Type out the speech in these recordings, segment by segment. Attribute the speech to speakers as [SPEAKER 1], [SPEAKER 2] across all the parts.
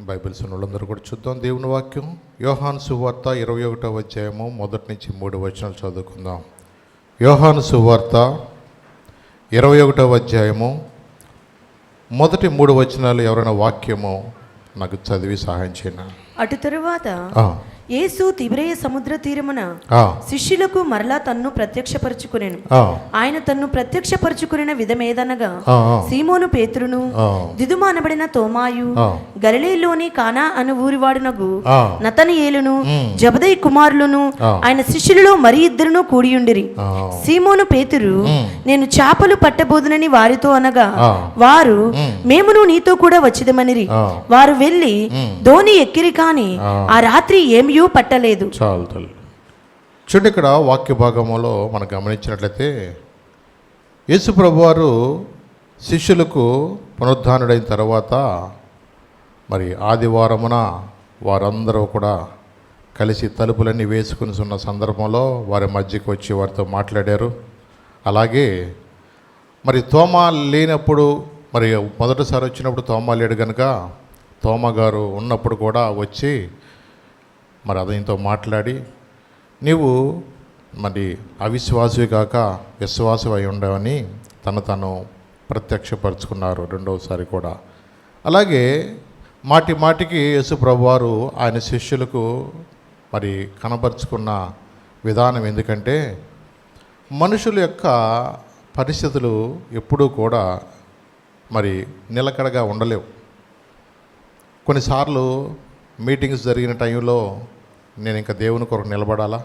[SPEAKER 1] Bibles వాళ్ళందరూ కూడా చూద్దాం దేవుని వాక్యం. యోహాను సువార్త 21వ అధ్యాయము 1 నుంచి 3 వచనాలు చదువుకుందాం. యోహాను సువార్త 21వ అధ్యాయము 1, 3 వచనాలు ఎవరైనా వాక్యము నాకు చదివి సహాయం చేయండి.
[SPEAKER 2] అటు తరువాత యేసు తిబెరయ సముద్ర తీరమున శిష్యులకు మరలా తన్ను ప్రత్యక్షపరచుకునేను. ఆయన తన్ను ప్రత్యక్షపరచుకునే విధమేదనగా, సీమోను పేతురును, దిదుమ అనబడిన తోమాయు, గలిలయలోని కానా అను ఊరివాడునగు నతనయేలును, జబదయి కుమారులను ఆయన శిష్యులలో మరి ఇద్దరును కూడియుండిరి. సీమోను పేతురు, నేను చేపలు పట్టబోదునని వారితో అనగా, వారు మేమును నీతో కూడా వచ్చిదమనిరి. వారు వెళ్ళి ధోని ఎక్కిరి, కాని ఆ రాత్రి ఏమి పట్టలేదు.
[SPEAKER 1] చాలు తల్లి. చూడండి, ఇక్కడ వాక్య భాగంలో మనం గమనించినట్లయితే యేసు ప్రభువారు శిష్యులకు పునరుద్ధానుడైన తర్వాత మరి ఆదివారమున వారందరూ కూడా కలిసి తలుపులన్నీ వేసుకుని ఉన్న సందర్భంలో వారి మధ్యకి వచ్చి వారితో మాట్లాడారు. అలాగే మరి తోమా లేనప్పుడు, మరి మొదటిసారి వచ్చినప్పుడు తోమా లేడు కనుక తోమా గారు ఉన్నప్పుడు కూడా వచ్చి మరి అతనితో మాట్లాడి, నీవు మరి అవిశ్వాసవి కాక విశ్వాసం అయి ఉండవని తను ప్రత్యక్షపరుచుకున్నారు రెండవసారి కూడా. అలాగే మాటి మాటికి యేసు ప్రభువారు ఆయన శిష్యులకు మరి కనపరుచుకున్న విధానం ఎందుకంటే, మనుషుల యొక్క పరిస్థితులు ఎప్పుడూ కూడా మరి నిలకడగా ఉండలేవు. కొన్నిసార్లు మీటింగ్స్ జరిగిన టైంలో నేను ఇంకా దేవుని కొరకు నిలబడాలా,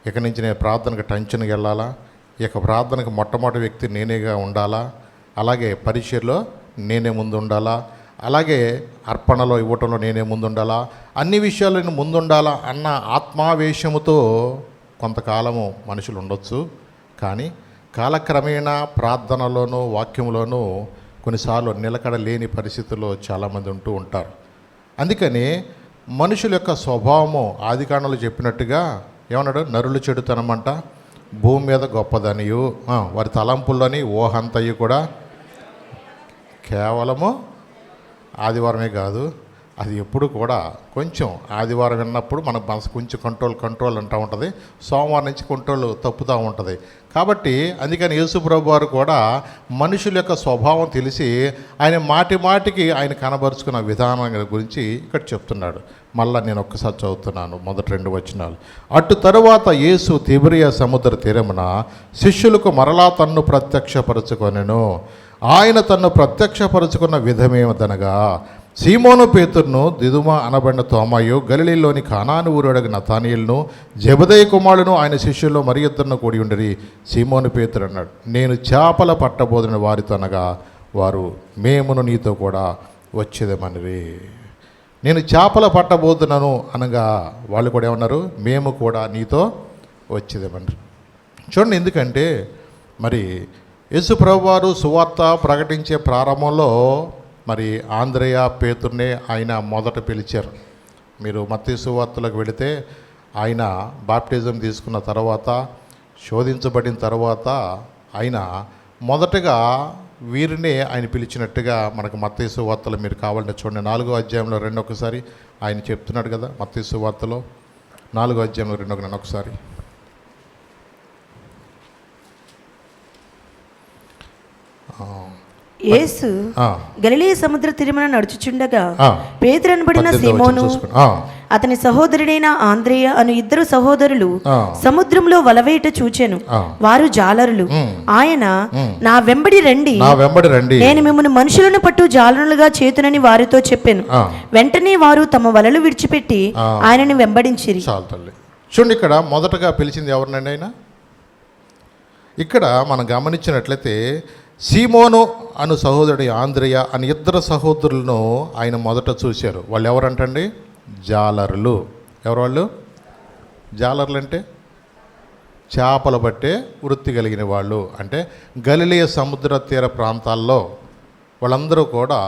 [SPEAKER 1] ఇక నుంచి నేను ప్రార్థనకు టెన్షన్కి వెళ్ళాలా, ఇక ప్రార్థనకు మొట్టమొదటి వ్యక్తి నేనేగా ఉండాలా, అలాగే పరిచర్లో నేనే ముందు ఉండాలా, అలాగే అర్పణలో ఇవ్వటంలో నేనే ముందు ఉండాలా, అన్ని విషయాల్లో నేను ముందు ఉండాలా అన్న ఆత్మావేశముతో కొంతకాలము మనుషులు ఉండొచ్చు. కానీ కాలక్రమేణా ప్రార్థనలోనూ వాక్యంలోనూ కొన్నిసార్లు నిలకడ లేని పరిస్థితుల్లో చాలామంది ఉంటూ ఉంటారు. అందుకని మనుషుల యొక్క స్వభావము ఆదికాండంలో చెప్పినట్టుగా ఏమన్నాడు, నరులు చెడుతనమంట భూమి మీద గొప్పదనియు, వారి తలంపుల్లోని ఊహంతయు కూడా కేవలము ఆదివారమే కాదు, అది ఎప్పుడు కూడా కొంచెం ఆదివారం విన్నప్పుడు మన మనసు కొంచెం కంట్రోల్ అంటూ ఉంటుంది, సోమవారం నుంచి కంట్రోల్ తప్పుతూ ఉంటుంది. కాబట్టి అందుకని యేసు ప్రభు వారు కూడా మనుషుల యొక్క స్వభావం తెలిసి ఆయన మాటి మాటికి ఆయన కనబరుచుకున్న విధానం గురించి ఇక్కడ చెప్తున్నాడు. మళ్ళీ నేను ఒక్కసారి చదువుతున్నాను, మొదటి 2 వచనాలు. అటు తరువాత యేసు తిబెరయ సముద్ర తీరమున శిష్యులకు మరలా తన్ను ప్రత్యక్షపరచుకొనెను. ఆయన తన్ను ప్రత్యక్షపరచుకున్న విధమేమదనగా, సీమోను పేతురును, దిదుమ అనబడిన తోమాయు, గలిలయలోని కానాను ఊరుడగు నతనయేలును, జబదయి కుమారులను ఆయన శిష్యుల్లో మరి ఇద్దరును కూడి ఉండిరి. సీమోను పేతురు అన్నాడు, నేను చేపల పట్టబోదని వారితో అనగా, వారు మేమును నీతో కూడా వచ్చేదమనిరి. నేను చేపల పట్టబోతున్నాను అనగా వాళ్ళు కూడా ఏమన్నారు, మేము కూడా నీతో వచ్చేదేమన్నారు. చూడండి, ఎందుకంటే మరి యేసు ప్రభువారు సువార్త ప్రకటించే ప్రారంభంలో మరి ఆంద్రేయ పేతుర్నే ఆయన మొదట పిలిచారు. మీరు మత్తయి సువార్తలకు వెళితే ఆయన బాప్టిజం తీసుకున్న తర్వాత, శోధించబడిన తర్వాత ఆయన మొదటగా వీరినే ఆయన పిలిచినట్టుగా మనకు మత్తయి సువార్తలో మీరు కావాలంటే చూడండి, 4వ అధ్యాయంలో 2 ఒకసారి ఆయన చెప్తున్నాడు కదా. మత్తయి సువార్తలో 4వ అధ్యాయంలో 2 ఒకసారి.
[SPEAKER 2] యేసు గలిలయ సముద్ర తీరమున నడుచుచుండగా పేతురు అనబడిన సీమోను, అతని సహోదరుడైన ఆంద్రేయ అను ఇద్దరు సహోదరులు సముద్రంలో వలవేట చూచెను. వారు జాలరులు. ఆయన, నా వెంబడి రండి, నేను మిమ్మల్ని మనుషులను పట్టు జాలరులుగా చేతునని వారితో చెప్పాను. వెంటనే వారు తమ వలలు విడిచిపెట్టి ఆయనను వెంబడించిరి.
[SPEAKER 1] చూడండి, ఇక్కడ మొదటగా పిలిచింది ఎవరినండి ఆయన? ఇక్కడ మనం గమనించినట్లయితే సీమోను అను సహోదరుడు ఆంద్రేయ అని ఇద్దరు సహోదరులను ఆయన మొదట చూశారు. వాళ్ళు ఎవరంటండి? జాలరులు. ఎవరు వాళ్ళు? జాలరులు అంటే చేపలు పట్టే వృత్తి కలిగిన వాళ్ళు. అంటే గలిలయ సముద్ర తీర ప్రాంతాల్లో వాళ్ళందరూ కూడా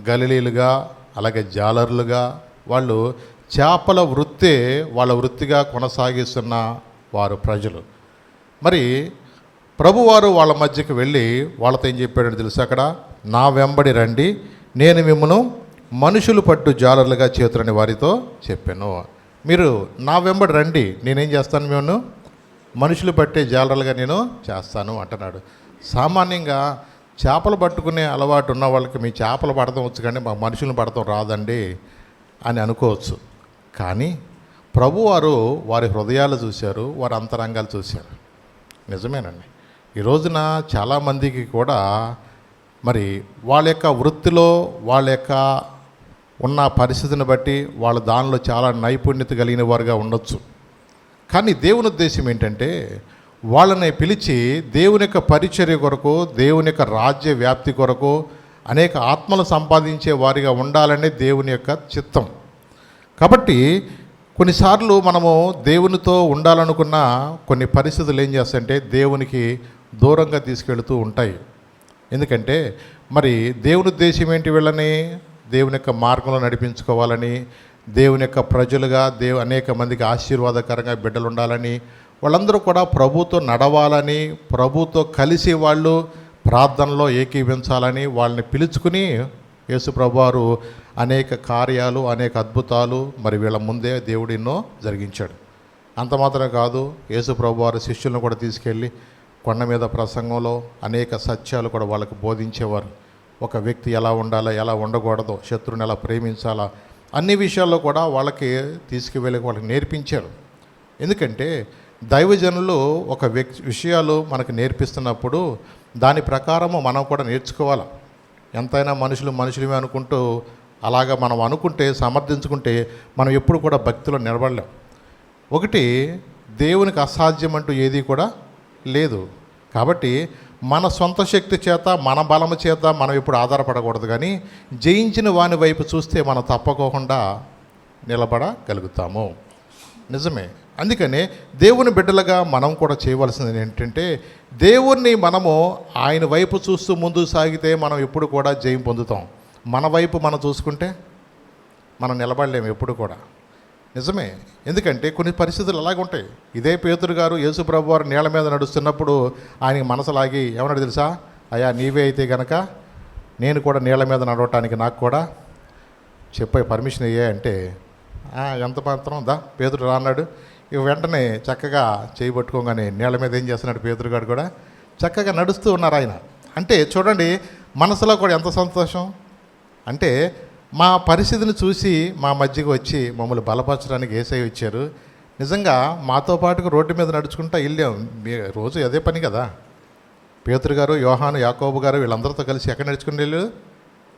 [SPEAKER 1] గలిలీలుగా, అలాగే జాలరులుగా, వాళ్ళు చేపల వృత్తే వాళ్ళ వృత్తిగా కొనసాగిస్తున్న వారు ప్రజలు. మరి ప్రభువారు వాళ్ళ మధ్యకి వెళ్ళి వాళ్ళతో ఏం చెప్పాడని తెలుసు, అక్కడ నా వెంబడి రండి, నేను మిమ్మను మనుషులు పట్టు జాలర్లుగా చేతులని వారితో చెప్పాను. మీరు నా వెంబడి రండి, నేనేం చేస్తాను, మేము మనుషులు పట్టే జాలర్లుగా నేను చేస్తాను అంటున్నాడు. సామాన్యంగా చేపలు పట్టుకునే అలవాటు ఉన్న వాళ్ళకి మీ చేపలు పడతాం వచ్చు కానీ మా మనుషులను పడతాం రాదండి అని అనుకోవచ్చు. కానీ ప్రభువారు వారి హృదయాలు చూశారు, వారి అంతరంగాలు చూశారు. నిజమేనండి. ఈ రోజున చాలామందికి కూడా మరి వాళ్ళ యొక్క వృత్తిలో వాళ్ళ యొక్క ఉన్న పరిస్థితిని బట్టి వాళ్ళు దానిలో చాలా నైపుణ్యత కలిగిన వారుగా ఉండొచ్చు. కానీ దేవుని ఉద్దేశం ఏంటంటే వాళ్ళని పిలిచి దేవుని యొక్క పరిచర్య కొరకు, దేవుని యొక్క రాజ్య వ్యాప్తి కొరకు అనేక ఆత్మలు సంపాదించే వారిగా ఉండాలనే దేవుని యొక్క చిత్తం. కాబట్టి కొన్నిసార్లు మనము దేవునితో ఉండాలనుకున్న కొన్ని పరిస్థితులు ఏం చేస్తాయంటే దేవునికి దూరంగా తీసుకెళ్తూ ఉంటాయి. ఎందుకంటే మరి దేవుని ఉద్దేశం ఏంటి, వీళ్ళని దేవుని యొక్క మార్గంలో నడిపించుకోవాలని, దేవుని యొక్క ప్రజలుగా అనేక మందికి ఆశీర్వాదకరంగా బిడ్డలు ఉండాలని, వాళ్ళందరూ కూడా ప్రభుతో నడవాలని, ప్రభుతో కలిసి వాళ్ళు ప్రార్థనలో ఏకీవించాలని వాళ్ళని పిలుచుకుని యేసు ప్రభువారు అనేక కార్యాలు, అనేక అద్భుతాలు మరి వీళ్ళ ముందే దేవుడు ఎన్నో జరిగించాడు. అంత మాత్రమే కాదు, యేసు ప్రభువారు శిష్యులను కూడా తీసుకెళ్ళి కొండ మీద ప్రసంగంలో అనేక సత్యాలు కూడా వాళ్ళకి బోధించేవారు. ఒక వ్యక్తి ఎలా ఉండాలో, ఎలా ఉండకూడదో, శత్రువుని ఎలా ప్రేమించాలా, అన్ని విషయాల్లో కూడా వాళ్ళకి తీసుకువెళ్ళి వాళ్ళకి నేర్పించారు. ఎందుకంటే దైవజనులు ఒక విషయాలు మనకు నేర్పిస్తున్నప్పుడు దాని ప్రకారము మనం కూడా నేర్చుకోవాలి. ఎంతైనా మనుషులమే అనుకుంటూ అలాగా మనం అనుకుంటే, సమర్థించుకుంటే మనం ఎప్పుడు కూడా భక్తిలో నిలబడలేం. ఒకటి, దేవునికి అసాధ్యం అంటూ ఏది కూడా లేదు. కాబట్టి మన సొంత శక్తి చేత, మన బలము చేత మనం ఎప్పుడు ఆధారపడకూడదు. కానీ జయించిన వాని వైపు చూస్తే మనం తప్పకోకుండా నిలబడగలుగుతాము. నిజమే. అందుకనే దేవుని బిడ్డలుగా మనం కూడా చేయవలసింది ఏంటంటే దేవుణ్ణి మనము ఆయన వైపు చూస్తూ ముందుకు సాగితే మనం ఎప్పుడు కూడా జయం పొందుతాం. మన వైపు మనం చూసుకుంటే మనం నిలబడలేము ఎప్పుడు కూడా. నిజమే. ఎందుకంటే కొన్ని పరిస్థితులు అలాగే ఉంటాయి. ఇదే పేతురు గారు యేసు ప్రభు వారు నీళ్ళ మీద నడుస్తున్నప్పుడు ఆయనకి మనసు లాగి ఏమన్నాడు తెలుసా? అయ్యా, నీవే అయితే గనక నేను కూడా నీళ్ళ మీద నడవటానికి నాకు కూడా చెప్పే పర్మిషన్ అయ్యా అంటే, ఎంత మాత్రం దా పేతురు రా అన్నాడు. ఇక వెంటనే చక్కగా చేయబట్టుకోగానే నీళ్ళ మీద ఏం చేస్తున్నాడు పేతురు గారు కూడా చక్కగా నడుస్తూ ఉన్నారు ఆయన. అంటే చూడండి, మనసులో కూడా ఎంత సంతోషం. అంటే మా పరిస్థితిని చూసి మా మధ్యకి వచ్చి మమ్మల్ని బలపరచడానికి యేసయ్య వచ్చారు. నిజంగా మాతో పాటుగా రోడ్డు మీద నడుచుకుంటా వెళ్ళాం. రోజు అదే పని కదా. పేతురు గారు, యోహాను, యాకోబు గారు వీళ్ళందరితో కలిసి ఎక్కడ నడుచుకుని వెళ్ళు,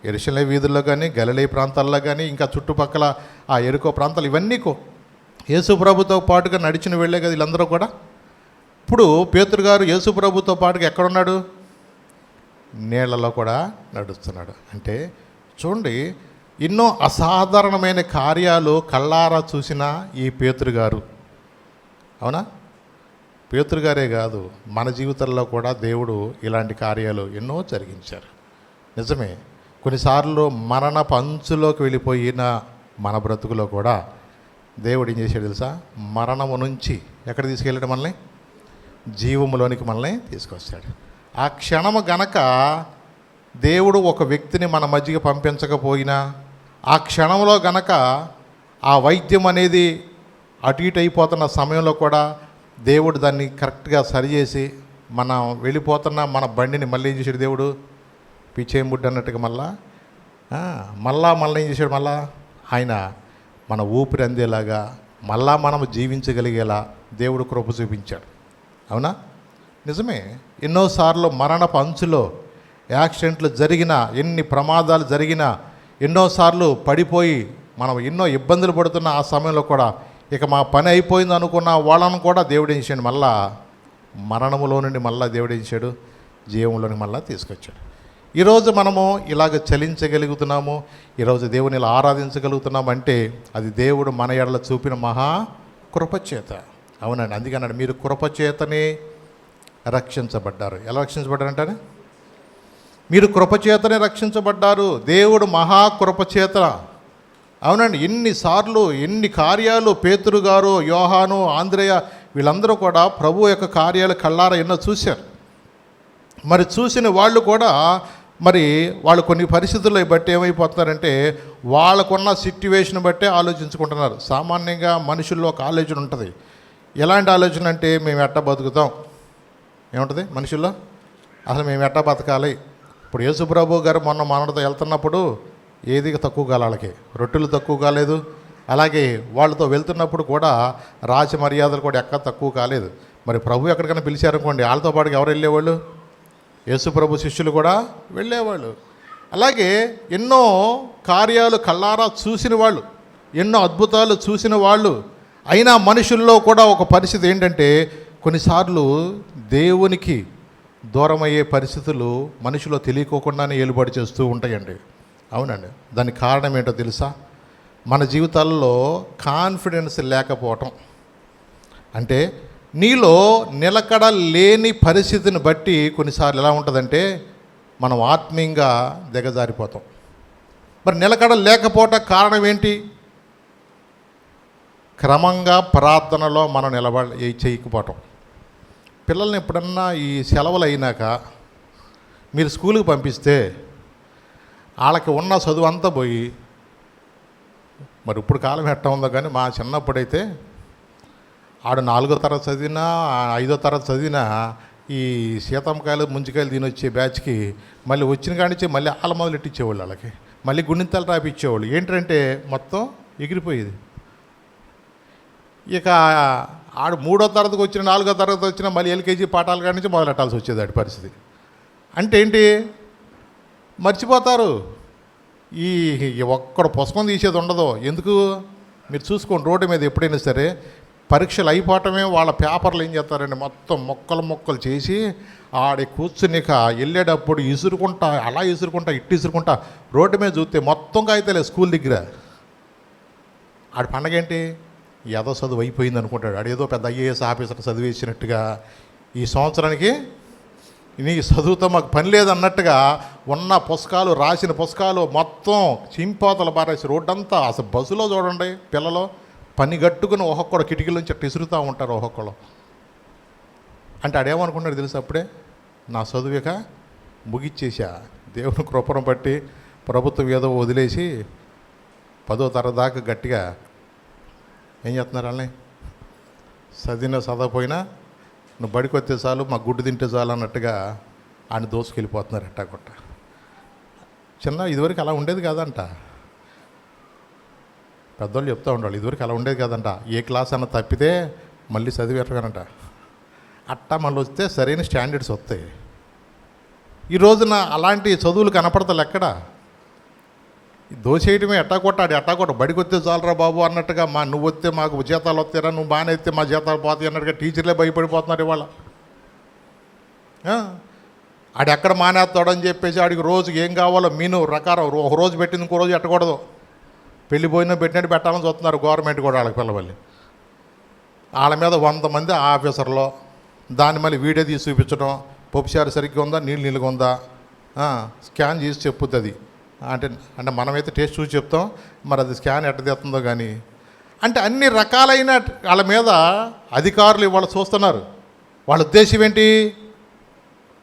[SPEAKER 1] యెరూషలేము వీధుల్లో కానీ, గలిలయ ప్రాంతాల్లో కానీ, ఇంకా చుట్టుపక్కల ఆ యెరికో ప్రాంతాలు, ఇవన్నీ యేసు ప్రభుతో పాటుగా నడిచిన వెళ్ళే కదా వీళ్ళందరూ కూడా. ఇప్పుడు పేతురు గారు యేసు ప్రభుతో పాటుగా ఎక్కడున్నాడు? నీళ్లలో కూడా నడుస్తున్నాడు. అంటే చూడండి, ఎన్నో అసాధారణమైన కార్యాలు కళ్ళారా చూసిన ఈ పేతురు గారు, అవునా? పేతురు గారే కాదు, మన జీవితంలో కూడా దేవుడు ఇలాంటి కార్యాలు ఎన్నో జరిగించారు. నిజమే. కొన్నిసార్లు మరణ పంచులోకి వెళ్ళిపోయిన మన బ్రతుకులో కూడా దేవుడు ఏం చేశాడు తెలుసా? మరణము నుంచి ఎక్కడ తీసుకెళ్ళాడు? మనల్ని జీవములోనికి మనల్ని తీసుకొస్తాడు. ఆ క్షణము గనక దేవుడు ఒక వ్యక్తిని మన మధ్యకి పంపించకపోయినా, ఆ క్షణంలో గనక ఆ వైద్యం అనేది అటు ఇటు అయిపోతున్న సమయంలో కూడా దేవుడు దాన్ని కరెక్ట్గా సరిచేసి మనం వెళ్ళిపోతున్న మన బండిని మళ్ళీ ఏం చేశాడు దేవుడు? పిచ్చేం బుడ్డి అన్నట్టుగా మళ్ళీ ఏం చేశాడు? మళ్ళా ఆయన మన ఊపిరి అందేలాగా మళ్ళా మనం జీవించగలిగేలా దేవుడు కృప చూపించాడు. అవునా? నిజమే. ఎన్నోసార్లు మరణపు అంచులో యాక్సిడెంట్లు జరిగినా, ఎన్ని ప్రమాదాలు జరిగినా, ఎన్నోసార్లు పడిపోయి మనం ఎన్నో ఇబ్బందులు పడుతున్న ఆ సమయంలో కూడా ఇక మా పని అయిపోయింది అనుకున్న వాళ్ళను కూడా దేవుడు ఏం చేశాడు? మళ్ళా మరణములో నుండి మళ్ళా దేవుడు ఏం చేశాడు? జీవంలోని మళ్ళా తీసుకొచ్చాడు. ఈరోజు మనము ఇలాగ చలించగలుగుతున్నాము, ఈరోజు దేవుని ఇలా ఆరాధించగలుగుతున్నాము అంటే అది దేవుడు మన ఎడల చూపిన మహా కృపచేత. అవునండి. అందుకన్నాడు మీరు కృపచేతనే రక్షించబడ్డారు. ఎలా రక్షించబడ్డారంటే మీరు కృపచేతనే రక్షించబడ్డారు. దేవుడు మహా కృపచేత. అవునండి. ఎన్నిసార్లు ఎన్ని కార్యాలు పేతురు గారు, యోహాను, ఆంద్రేయ వీళ్ళందరూ కూడా ప్రభు యొక్క కార్యాలు కళ్ళారా ఎన్నో చూశారు. మరి చూసిన వాళ్ళు కూడా మరి వాళ్ళు కొన్ని పరిస్థితుల్లో బట్టి ఏమైపోతున్నారంటే వాళ్ళకున్న సిట్యువేషన్ బట్టే ఆలోచించుకుంటున్నారు. సామాన్యంగా మనుషుల్లో ఒక ఆలోచన ఉంటుంది. ఎలాంటి ఆలోచన అంటే మేము ఎట్టా బతుకుతాం, ఏముంటుంది మనుషుల్లో, అసలు మేము ఎట్టా బతకాలి. ఇప్పుడు యేసుప్రభు గారు మొన్న మనతో వెళ్తున్నప్పుడు ఏది తక్కువ కాల, వాళ్ళకి రొట్టెలు తక్కువ కాలేదు. అలాగే వాళ్ళతో వెళ్తున్నప్పుడు కూడా రాజ మర్యాదలు కూడా ఎక్కడ తక్కువ కాలేదు. మరి ప్రభు ఎక్కడికైనా పిలిచారనుకోండి, వాళ్ళతో పాటు ఎవరు వెళ్ళేవాళ్ళు? యేసుప్రభు శిష్యులు కూడా వెళ్ళేవాళ్ళు. అలాగే ఎన్నో కార్యాలు కళ్ళారా చూసిన వాళ్ళు, ఎన్నో అద్భుతాలు చూసిన వాళ్ళు. అయినా మనుషుల్లో కూడా ఒక పరిస్థితి ఏంటంటే కొన్నిసార్లు దేవునికి దూరమయ్యే పరిస్థితులు మనుషులో తెలియకోకుండానే ఏలుబడి చేస్తూ ఉంటాయండి. అవునండి. దానికి కారణం ఏంటో తెలుసా? మన జీవితాల్లో కాన్ఫిడెన్స్ లేకపోవటం. అంటే నీలో నిలకడ లేని పరిస్థితిని బట్టి కొన్నిసార్లు ఎలా ఉంటుందంటే మనం ఆత్మీయంగా దిగజారిపోతాం. మరి నిలకడ లేకపోవటం కారణం ఏంటి? క్రమంగా ప్రార్థనలో మనం చేయకపోవటం. పిల్లల్ని ఎప్పుడన్నా ఈ సెలవులు అయినాక మీరు స్కూల్కి పంపిస్తే వాళ్ళకి ఉన్న చదువు అంతా పోయి, మరి ఇప్పుడు కాలం ఎట్టా ఉందో కానీ మా చిన్నప్పుడైతే ఆడు 4వ తరగతి చదివినా 5వ తరగతి చదివినా ఈ సీతమ్మకాయలు ముంజికాయలు తినొచ్చే బ్యాచ్కి మళ్ళీ వచ్చిన కానించి మళ్ళీ వాళ్ళ మొదలెట్టించేవాళ్ళు. వాళ్ళకి మళ్ళీ గుణింతాలు రాపిచ్చేవాళ్ళు. ఏంటంటే మొత్తం ఎగిరిపోయేది. ఇక ఆడు 3వ తరగతికి వచ్చిన 4వ తరగతి వచ్చినా మళ్ళీ ఎల్కేజీ పాఠాల కాడి నుంచి మొదలెట్టాల్సి వచ్చేది ఆడి పరిస్థితి. అంటే ఏంటి? మర్చిపోతారు. ఈ ఒక్కడ పుస్తకం తీసేది ఉండదు. ఎందుకు? మీరు చూసుకోండి, రోడ్డు మీద ఎప్పుడైనా సరే పరీక్షలు అయిపోవటమే వాళ్ళ పేపర్లు ఏం చేస్తారండి, మొత్తం మొక్కలు చేసి ఆడి కూర్చునిక వెళ్ళేటప్పుడు ఇసురుకుంటా, అలా ఇసురుకుంటా, ఇట్టు ఇసురుకుంటా రోడ్డు మీద చూస్తే మొత్తం కాగితాలే స్కూల్ దగ్గర. ఆడి పండగ ఏంటి? ఏదో చదువు అయిపోయింది అనుకుంటాడు. ఆడు ఏదో పెద్ద ఐఏఎస్ ఆఫీసర్ చదివేసినట్టుగా ఈ సంవత్సరానికి నీ చదువుతో మాకు పని లేదన్నట్టుగా ఉన్న పుస్తకాలు, రాసిన పుస్తకాలు మొత్తం చింపాతలు బారేసి రోడ్డంతా. అసలు బస్సులో చూడండి, పిల్లలు పని గట్టుకుని ఒక్కొక్కడు కిటికీల నుంచి అట్టు ఇసురుతూ ఉంటారు ఒక్కొక్కడు. అంటే ఆడేమనుకున్నాడు తెలుసు? అప్పుడే నా చదువుక ముగిచ్చేసా, దేవుని కృపను బట్టి ప్రభుత్వం ఏదో వదిలేసి 10వ తరగతి దాకా గట్టిగా ఏం చేస్తున్నారు వాళ్ళని, చదవపోయినా నువ్వు బడికి వస్తే చాలు, మా గుడ్డు తింటే చాలు అన్నట్టుగా ఆయన దోసుకెళ్ళిపోతున్నారు ఎట్టాకొట్ట. ఇదివరకు అలా ఉండేది కాదంట. పెద్దోళ్ళు చెప్తూ ఉండాలి, ఇదివరకు అలా ఉండేది కాదంట. ఏ క్లాస్ అన్న తప్పితే మళ్ళీ చదివేటగానంట. అట్టా మళ్ళీ వస్తే సరైన స్టాండర్డ్స్ వస్తాయి. ఈ రోజున అలాంటి చదువులు కనపడతారు ఎక్కడ? దోచేయటమే, ఎట్టాకొట్ట బడికి వస్తే చాలరా బాబు అన్నట్టుగా. నువ్వు వస్తే మాకు జీతాలు వస్తారా, నువ్వు బాగానే వస్తే మా జీతాలు పోతాయి అన్నట్టుగా టీచర్లే భయపడిపోతున్నారు ఇవాళ. ఆడు ఎక్కడ మానేస్తాడని చెప్పేసి ఆడికి రోజుకి ఏం కావాలో మీను రకారం ఒక రోజు పెట్టింది ఇంకో రోజు ఎట్టకూడదు. పెళ్లి పోయినా పెట్టినట్టు పెట్టాలని చూస్తున్నారు గవర్నమెంట్ కూడా వాళ్ళకి పిల్లవల్లి. వాళ్ళ మీద 100 మంది ఆఫీసర్లు. దాన్ని మళ్ళీ వీడియో తీసి చూపించడం, పప్పుచారు సరిగ్గా ఉందా, నీళ్ళుగా ఉందా, స్కాన్ చేసి చెప్పుద్ది. అంటే మనమైతే టేస్ట్ చూసి చెప్తాం, మరి అది స్కాన్ ఎట్ట తెస్తుందో కానీ. అంటే అన్ని రకాలైన వాళ్ళ మీద అధికారులు ఇవాళ చూస్తున్నారు. వాళ్ళ ఉద్దేశం ఏంటి?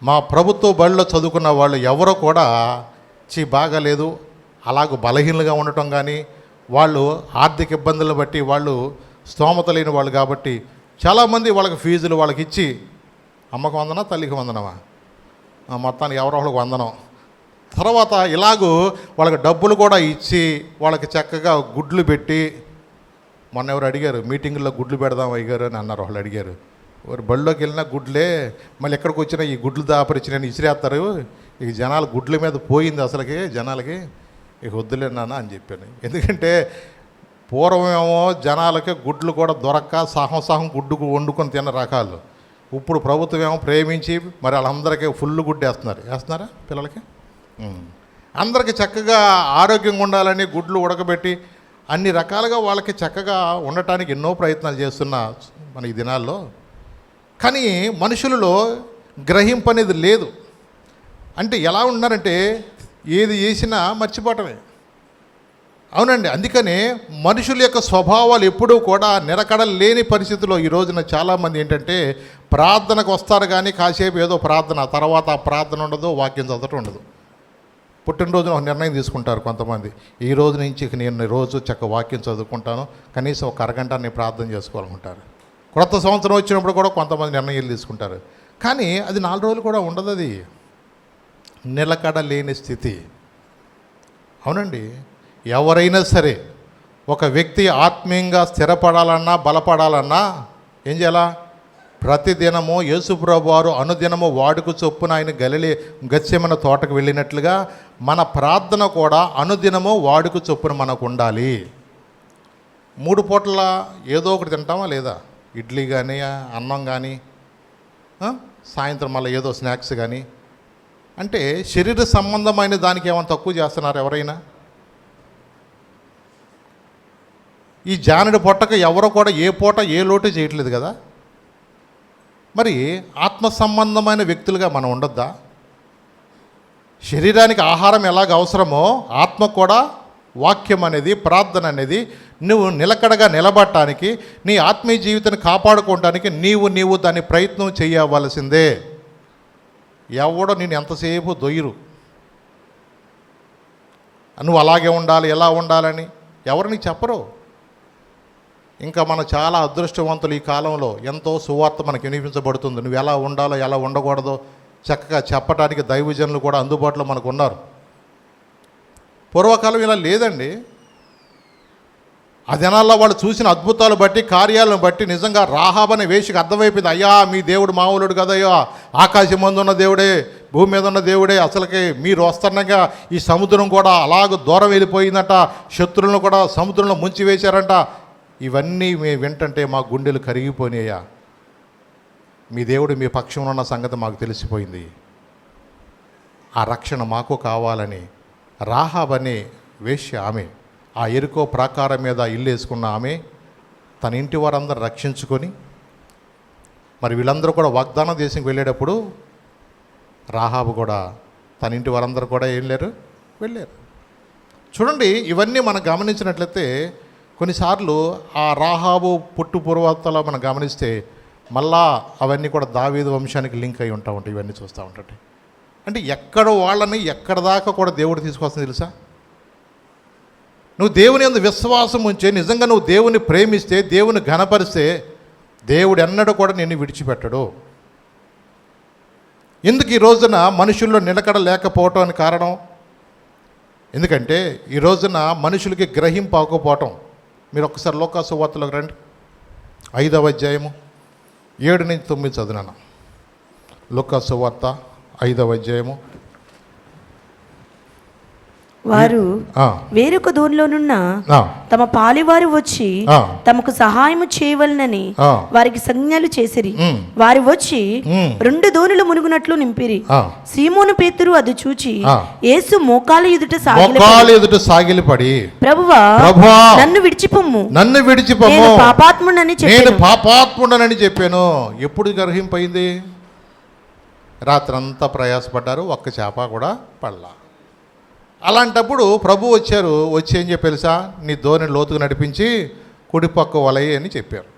[SPEAKER 1] మా ప్రభుత్వ బడిలో చదువుకున్న వాళ్ళు ఎవరో కూడా బాగాలేదు, అలాగూ బలహీనలుగా ఉండటం కానీ, వాళ్ళు ఆర్థిక ఇబ్బందులను బట్టి వాళ్ళు స్తోమత లేని వాళ్ళు కాబట్టి చాలామంది వాళ్ళకి ఫీజులు వాళ్ళకి ఇచ్చి, అమ్మకు వందనా తల్లికి వందనమా, మొత్తానికి ఎవరో వాళ్ళకి వందనం. తర్వాత ఇలాగూ వాళ్ళకి డబ్బులు కూడా ఇచ్చి వాళ్ళకి చక్కగా గుడ్లు పెట్టి, మొన్న ఎవరు అడిగారు మీటింగుల్లో గుడ్లు పెడదాం అయ్యారు అని అన్నారు. వాళ్ళు అడిగారు, ఎవరు బళ్ళోకి వెళ్ళినా గుడ్లే, మళ్ళీ ఎక్కడికి వచ్చినా ఈ గుడ్లు దాపరిచిన ఇసిరేస్తారు, ఇక జనాలు గుడ్ల మీద పోయింది అసలుకి జనాలకి, ఇక వద్దులేనా అని చెప్పాను. ఎందుకంటే పూర్వమేమో జనాలకి గుడ్లు కూడా దొరక్క సహం గుడ్డు వండుకొని తిన్న రకాలు. ఇప్పుడు ప్రభుత్వం ఏమో ప్రేమించి మరి వాళ్ళందరికీ ఫుల్ గుడ్డు వేస్తున్నారా పిల్లలకి? అందరికీ చక్కగా ఆరోగ్యంగా ఉండాలని గుడ్లు ఉడకబెట్టి అన్ని రకాలుగా వాళ్ళకి చక్కగా ఉండటానికి ఎన్నో ప్రయత్నాలు చేస్తున్న మన ఈ దినాల్లో. కానీ మనుషులలో గ్రహింపు అనేది లేదు. అంటే ఎలా ఉన్నారంటే ఏది చేసినా మర్చిపోవటమే. అవునండి. అందుకనే మనుషుల యొక్క స్వభావాలు ఎప్పుడూ కూడా నిలకడ లేని పరిస్థితిలో ఈ రోజున చాలామంది ఏంటంటే ప్రార్థనకు వస్తారు కానీ కాసేపు ఏదో ప్రార్థన, తర్వాత ఆ ప్రార్థన ఉండదు, వాక్యం చదవటం ఉండదు. పుట్టినరోజున ఒక నిర్ణయం తీసుకుంటారు కొంతమంది. ఈ రోజు నుంచి నేను రోజు చక్క వాక్యం చదువుకుంటాను, కనీసం ఒక అరగంట నేను ప్రార్థన చేసుకోవాలనుకుంటారు. కొత్త సంవత్సరం వచ్చినప్పుడు కూడా కొంతమంది నిర్ణయాలు తీసుకుంటారు. కానీ అది 4 రోజులు కూడా ఉండదు. అది నిలకడ లేని స్థితి. అవునండి, ఎవరైనా సరే ఒక వ్యక్తి ఆత్మీయంగా స్థిరపడాలన్నా బలపడాలన్నా ఏం చేయాలా? ప్రతిదినము యేసుప్రభు వారు అనుదినము వాడుకు చొప్పున ఆయన గెత్సేమనే తోటకు వెళ్ళినట్లుగా మన ప్రార్థన కూడా అనుదినము వాడుకు చొప్పున మనకు ఉండాలి. 3 పూటల ఏదో ఒకటి తింటామా లేదా? ఇడ్లీ కానీ, అన్నం కానీ, సాయంత్రం మళ్ళీ ఏదో స్నాక్స్ కానీ. అంటే శరీర సంబంధమైన దానికి ఏమైనా తక్కువ చేస్తున్నారు ఎవరైనా? ఈ జానడి పొట్టకు ఎవరో కూడా ఏ పూట ఏ లోటు చేయట్లేదు కదా. మరి ఆత్మ సంబంధమైన వ్యక్తులుగా మనం ఉండొద్దా? శరీరానికి ఆహారం ఎలాగ అవసరమో ఆత్మ కూడా వాక్యం అనేది, ప్రార్థన అనేది నువ్వు నిలకడగా నిలబడటానికి, నీ ఆత్మీయ జీవితాన్ని కాపాడుకోవడానికి నీవు దాన్ని ప్రయత్నం చేయవలసిందే. ఎవడో నేను ఎంతసేపు దొయ్యరు, నువ్వు అలాగే ఉండాలి ఎలా ఉండాలని ఎవరు నీకు చెప్పరు. ఇంకా మనం చాలా అదృష్టవంతులు. ఈ కాలంలో ఎంతో సువార్త మనకు వినిపించబడుతుంది. నువ్వు ఎలా ఉండాలో ఎలా ఉండకూడదో చక్కగా చెప్పడానికి దైవజనులు కూడా అందుబాటులో మనకు ఉన్నారు. పూర్వకాలం ఇలా లేదండి. ఆ దినాల్లో వాళ్ళు చూసిన అద్భుతాలు బట్టి, కార్యాలను బట్టి నిజంగా రాహాబ్ అనే వేషకు అర్థమైపోయింది. అయ్యా మీ దేవుడు మామూలుడు కదయ్యా, ఆకాశం మందు ఉన్న దేవుడే, భూమి మీద ఉన్న దేవుడే. అసలుకి మీరు వస్తున్నాగా ఈ సముద్రం కూడా అలాగ దూరం వెళ్ళిపోయిందట, శత్రువులను కూడా సముద్రంలో ముంచి వేశారంట. ఇవన్నీ మేము వింటంటే మా గుండెలు కరిగిపోయినాయా. మీ దేవుడు మీ పక్షంలో ఉన్న సంగతి మాకు తెలిసిపోయింది. ఆ రక్షణ మాకు కావాలని రాహాబ్ అనే వేశ్య ఆమె, ఆ ఎరుకో ప్రాకారం మీద ఇల్లు వేసుకున్న ఆమె తన ఇంటి వారందరూ రక్షించుకొని, మరి వీళ్ళందరూ కూడా వాగ్దాన దేశంకి వెళ్ళేటప్పుడు రాహాబు కూడా తన ఇంటి వారందరూ కూడా వెళ్ళారు. చూడండి, ఇవన్నీ మనం గమనించినట్లయితే కొన్నిసార్లు ఆ రాహాబు పుట్టు పూర్వతలో మనం గమనిస్తే మళ్ళా అవన్నీ కూడా దావీదు వంశానికి లింక్ అయి ఉంటాయి. ఇవన్నీ చూస్తూ ఉంటాయి. అంటే ఎక్కడ వాళ్ళని ఎక్కడ దాకా కూడా దేవుడు తీసుకొస్తుంది తెలుసా? నువ్వు దేవుని యందు విశ్వాసం ఉంచే, నిజంగా నువ్వు దేవుని ప్రేమిస్తే, దేవుని ఘనపరిస్తే దేవుడు ఎన్నడూ కూడా నిన్ను విడిచిపెట్టడు. ఎందుకు ఈ రోజున మనుషుల్లో నిలకడ లేకపోవటానికి కారణం? ఎందుకంటే ఈ రోజున మనుషులకి గ్రహింపకపోవటం. మీరు ఒక్కసారి లోకా సువార్తలోకి రండి, 5వ అధ్యాయము 7 నుంచి 9 చదివినాను. లోకా సువార్త 5వ అధ్యాయము.
[SPEAKER 2] వారు వేరొక దూరంలోనున్న తమ పాలివారు వచ్చి తమకు సహాయము చేయవలనని వారికి సంజ్ఞలు చేసిరి. వారు వచ్చి 2 దోణులు మునుగునట్లు నింపిరి. సీమోను పేతురు అది చూచి యేసు మోకాళ్ళ ఎదుట సాగిలపడి, ప్రభువా నన్ను విడిచిపొమ్ము, నేను పాపాత్ముడనని చెప్పాను. ఎప్పుడు గ్రహింపైంది? రాత్రంతా ప్రయాసపడ్డారు, ఒక్క చేప కూడా పడలా. అలాంటప్పుడు ప్రభు వచ్చి ఏం చెప్పి తెలుసా? నీ ధోని లోతుకు నడిపించి కుడిపక్క వలయి అని చెప్పారు.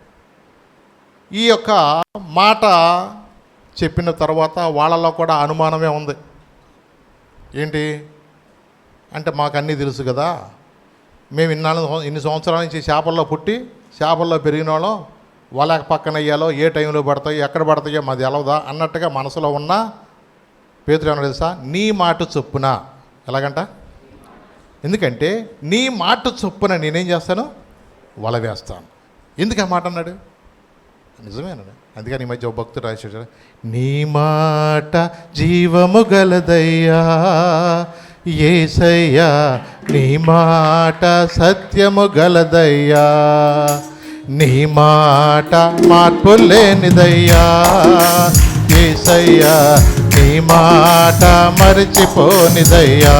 [SPEAKER 2] ఈ యొక్క మాట చెప్పిన తర్వాత వాళ్ళలో కూడా అనుమానమే ఉంది. ఏంటి అంటే, మాకు అన్నీ తెలుసు కదా, మేము ఇన్ని సంవత్సరాల నుంచి చేపల్లో పుట్టి చేపల్లో పెరిగిన వాళ్ళం, వల పక్కన అయ్యాలో ఏ టైంలో పడతాయి ఎక్కడ పడతాయో మాది ఎలవదా అన్నట్టుగా మనసులో ఉన్న పేతురు ఏమన్నా తెలుసా? నీ మాట చొప్పున. ఎలాగంట? ఎందుకంటే నీ మాట చొప్పున నేనేం చేస్తాను? వల వేస్తాను. ఎందుకు ఆ మాట అన్నాడు? నిజమేనండి. అందుకని ఈ మధ్య భక్తుడు రాశాడు, నీ మాట జీవము గలదయ్యా యేసయ్యా, నీ మాట సత్యము గలదయ్యా, నీ మాట మార్పు లేనిదయ్యా యేసయ్యా, నీ మాట మరిచిపోనిదయ్యా,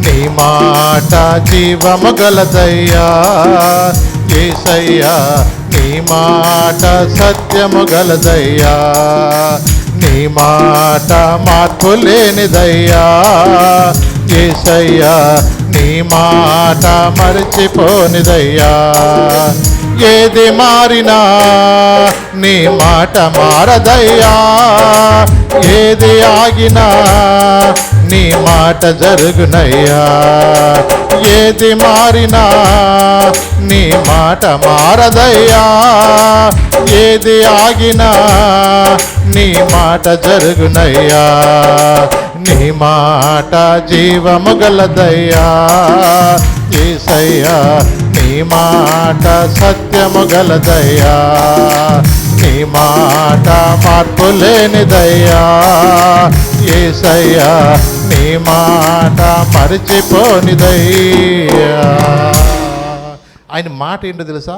[SPEAKER 2] నీ మాట జీవము గలదయ్యా యేసయ్యా, నీ మాట సత్యము గలదయ్యా, నీ మాట మార్పు లేనిదయ్యా యేసయ్యా, నీ మాట మరిచిపోనిదయ్యా,
[SPEAKER 1] ఏది మారినా నీ మాట మారదయ్యా, ఏది ఆగినా నీ మాట జరుగునయ్యా, ఏది మారినా నీ మాట మారదయ్యా, ఏది ఆగినా నీ మాట జరుగునయ్యా, నీ మాట జీవము గలదయ్యా యేసయ్యా, నీ మాట సత్యము గలదయ్యా, నీ మాట మార్పు లేనిదయ్యా యేసయ్యా, నీ మాట మరిచిపోనిదయ్యా. ఆయన మాట ఏంటో తెలుసా?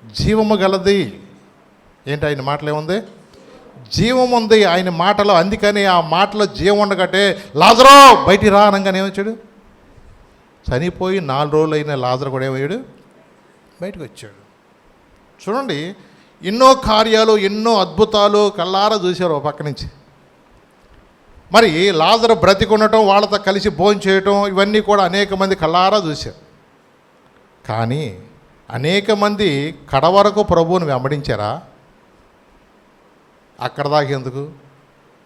[SPEAKER 1] జీవము గలది. ఏంటి ఆయన మాటలు ఏముంది? జీవం ఉంది ఆయన మాటలో. అందుకని ఆ మాటలో జీవం ఉండగట్టే లాజరో బయటికి రా అనగానే ఏమొచ్చాడు? చనిపోయి 4 రోజులు అయిన లాజరు కూడా ఏమయ్యాడు? బయటకు వచ్చాడు. చూడండి, ఎన్నో కార్యాలు, ఎన్నో అద్భుతాలు కళ్ళారా చూశారు ఒక పక్క నుంచి. మరి లాజరు బ్రతికుండటం, వాళ్ళతో కలిసి భోజనం చేయటం, ఇవన్నీ కూడా అనేక మంది కళ్ళారా చూశారు. కానీ అనేక మంది కడవరకు ప్రభువుని వెంబడించారా? అక్కడ దాకా ఎందుకు?